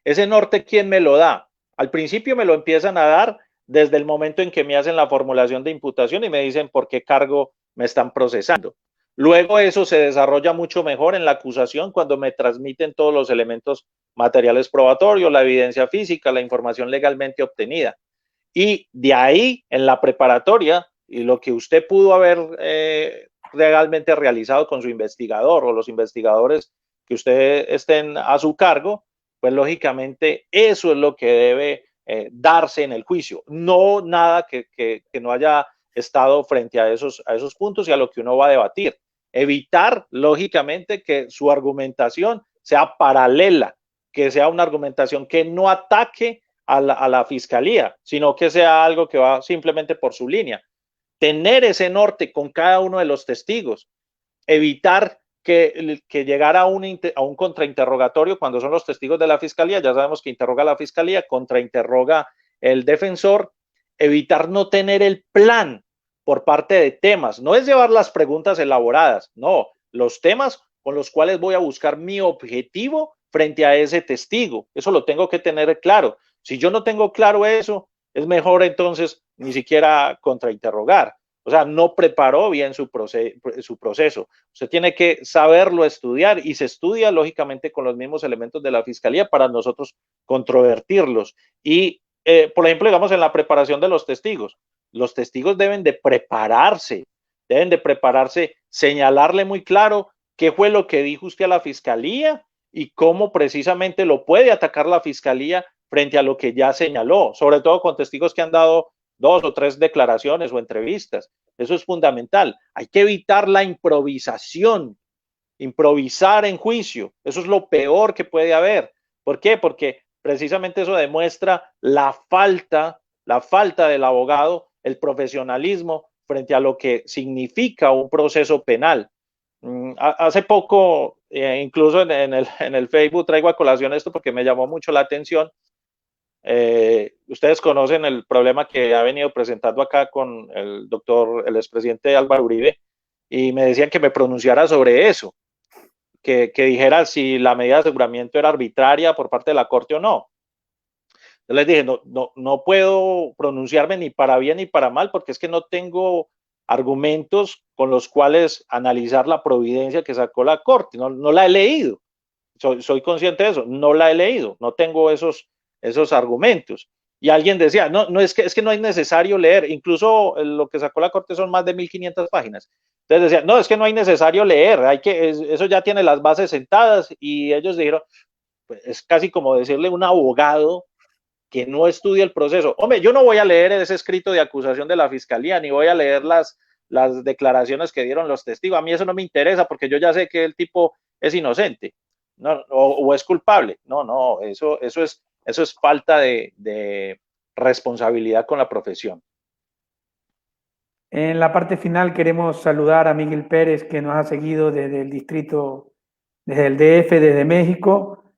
Ese norte, ¿quién me lo da? Al principio me lo empiezan a dar desde el momento en que me hacen la formulación de imputación y me dicen por qué cargo me están procesando. Luego eso se desarrolla mucho mejor en la acusación cuando me transmiten todos los elementos materiales probatorios, la evidencia física, la información legalmente obtenida. Y de ahí, en la preparatoria, y lo que usted pudo haber legalmente realizado con su investigador o los investigadores que usted estén a su cargo, pues lógicamente eso es lo que debe darse en el juicio. No nada que no haya estado frente a esos puntos y a lo que uno va a debatir. Evitar, lógicamente, que su argumentación sea paralela, que sea una argumentación que no ataque a la fiscalía, sino que sea algo que va simplemente por su línea. Tener ese norte con cada uno de los testigos, evitar que llegara a un contrainterrogatorio cuando son los testigos de la fiscalía, ya sabemos que interroga la fiscalía, contrainterroga el defensor, evitar no tener el plan por parte de temas, no es llevar las preguntas elaboradas, no, los temas con los cuales voy a buscar mi objetivo frente a ese testigo, eso lo tengo que tener claro. Si yo no tengo claro eso, es mejor entonces ni siquiera contrainterrogar. O sea, no preparó bien su proceso. Usted tiene que saberlo estudiar y se estudia lógicamente con los mismos elementos de la fiscalía para nosotros controvertirlos. Y, por ejemplo, digamos en la preparación de los testigos deben de prepararse, señalarle muy claro qué fue lo que dijo usted a la fiscalía y cómo precisamente lo puede atacar la fiscalía frente a lo que ya señaló, sobre todo con testigos que han dado 2 o 3 declaraciones o entrevistas. Eso es fundamental. Hay que evitar la improvisación, improvisar en juicio. Eso es lo peor que puede haber. ¿Por qué? Porque precisamente eso demuestra la falta del abogado, el profesionalismo frente a lo que significa un proceso penal. Hace poco, incluso en el Facebook traigo a colación esto porque me llamó mucho la atención. Ustedes conocen el problema que ha venido presentando acá con el expresidente Álvaro Uribe, y me decían que me pronunciara sobre eso, que dijera si la medida de aseguramiento era arbitraria por parte de la Corte o no. Yo les dije, no puedo pronunciarme ni para bien ni para mal, porque es que no tengo argumentos con los cuales analizar la providencia que sacó la Corte, no la he leído. Soy consciente de eso, no la he leído, no tengo esos argumentos. Y alguien decía, es que no es necesario leer, incluso lo que sacó la Corte son más de 1500 páginas. Entonces decía, no, es que no hay necesario leer, eso ya tiene las bases sentadas, y ellos dijeron, pues es casi como decirle a un abogado que no estudia el proceso. Hombre, yo no voy a leer ese escrito de acusación de la fiscalía, ni voy a leer las declaraciones que dieron los testigos. A mí eso no me interesa, porque yo ya sé que el tipo es inocente, no, o es culpable. No, eso es falta de responsabilidad con la profesión. En la parte final queremos saludar a Miguel Pérez, que nos ha seguido desde el distrito, desde el DF, desde México.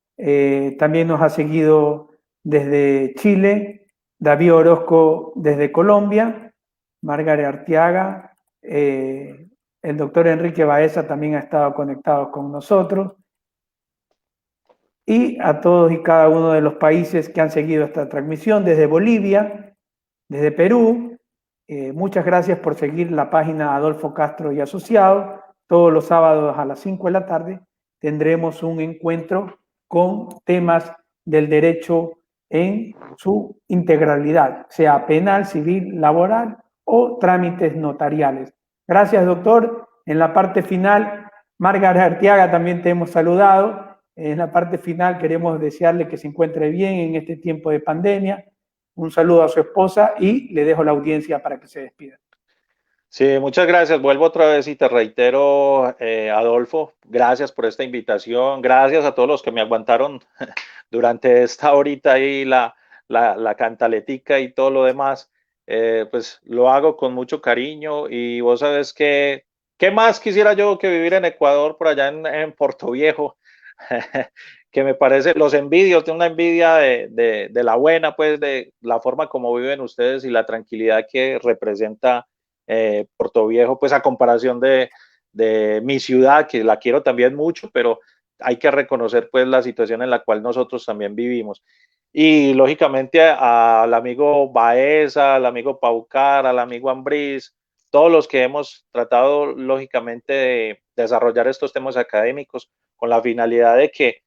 También nos ha seguido desde Chile, David Orozco desde Colombia, Margaret Arteaga, el doctor Enrique Baeza también ha estado conectado con nosotros, y a todos y cada uno de los países que han seguido esta transmisión, desde Bolivia, desde Perú. Muchas gracias por seguir la página Adolfo Castro y Asociados. Todos los sábados a las 5 de la tarde tendremos un encuentro con temas del derecho en su integralidad, sea penal, civil, laboral o trámites notariales. Gracias, doctor. En la parte final, Margaret Arteaga, también te hemos saludado. En la parte final queremos desearle que se encuentre bien en este tiempo de pandemia. Un saludo a su esposa y le dejo la audiencia para que se despida. Sí, muchas gracias. Vuelvo otra vez y te reitero, Adolfo, gracias por esta invitación. Gracias a todos los que me aguantaron durante esta horita ahí, la cantaletica y todo lo demás. Pues lo hago con mucho cariño, y vos sabes que, ¿qué más quisiera yo que vivir en Ecuador, por allá en Puerto Viejo? Que me parece, los envidios, tengo una envidia de la buena, pues, de la forma como viven ustedes y la tranquilidad que representa Puerto Viejo, pues a comparación de mi ciudad, que la quiero también mucho, pero hay que reconocer pues la situación en la cual nosotros también vivimos. Y lógicamente al amigo Baeza, al amigo Paucar, al amigo Ambriz, todos los que hemos tratado lógicamente de desarrollar estos temas académicos con la finalidad de que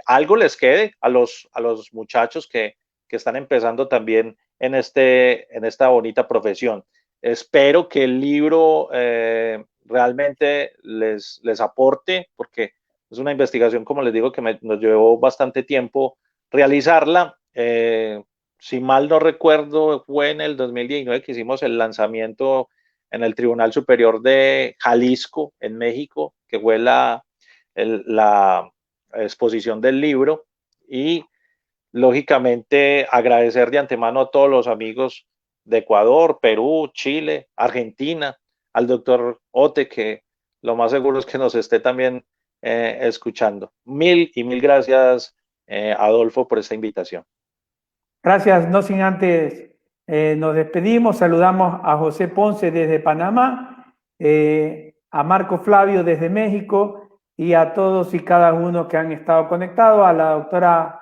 algo les quede a los muchachos que están empezando también en esta bonita profesión. Espero que el libro realmente les aporte, porque es una investigación, como les digo, que nos llevó bastante tiempo realizarla. Si mal no recuerdo, fue en el 2019 que hicimos el lanzamiento en el Tribunal Superior de Jalisco, en México, que fue la exposición del libro. Y lógicamente agradecer de antemano a todos los amigos de Ecuador, Perú, Chile, Argentina, al doctor Ote, que lo más seguro es que nos esté también escuchando. Mil gracias, Adolfo, por esta invitación. Gracias, no sin antes, nos despedimos, saludamos a José Ponce desde Panamá, a Marco Flavio desde México, y a todos y cada uno que han estado conectados, a la doctora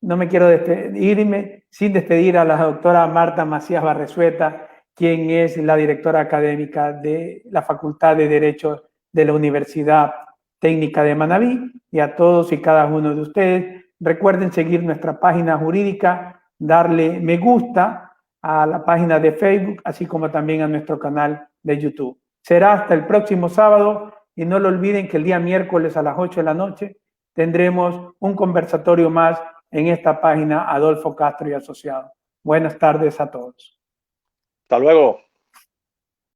no me quiero despedirme sin despedir a la doctora Marta Macías Barresueta, quien es la directora académica de la Facultad de Derecho de la Universidad Técnica de Manabí, y a todos y cada uno de ustedes. Recuerden seguir nuestra página jurídica, darle me gusta a la página de Facebook, así como también a nuestro canal de YouTube. Será hasta el próximo sábado, y no lo olviden que el día miércoles a las 8 de la noche tendremos un conversatorio más en esta página Adolfo Castro y Asociados. Buenas tardes a todos. Hasta luego.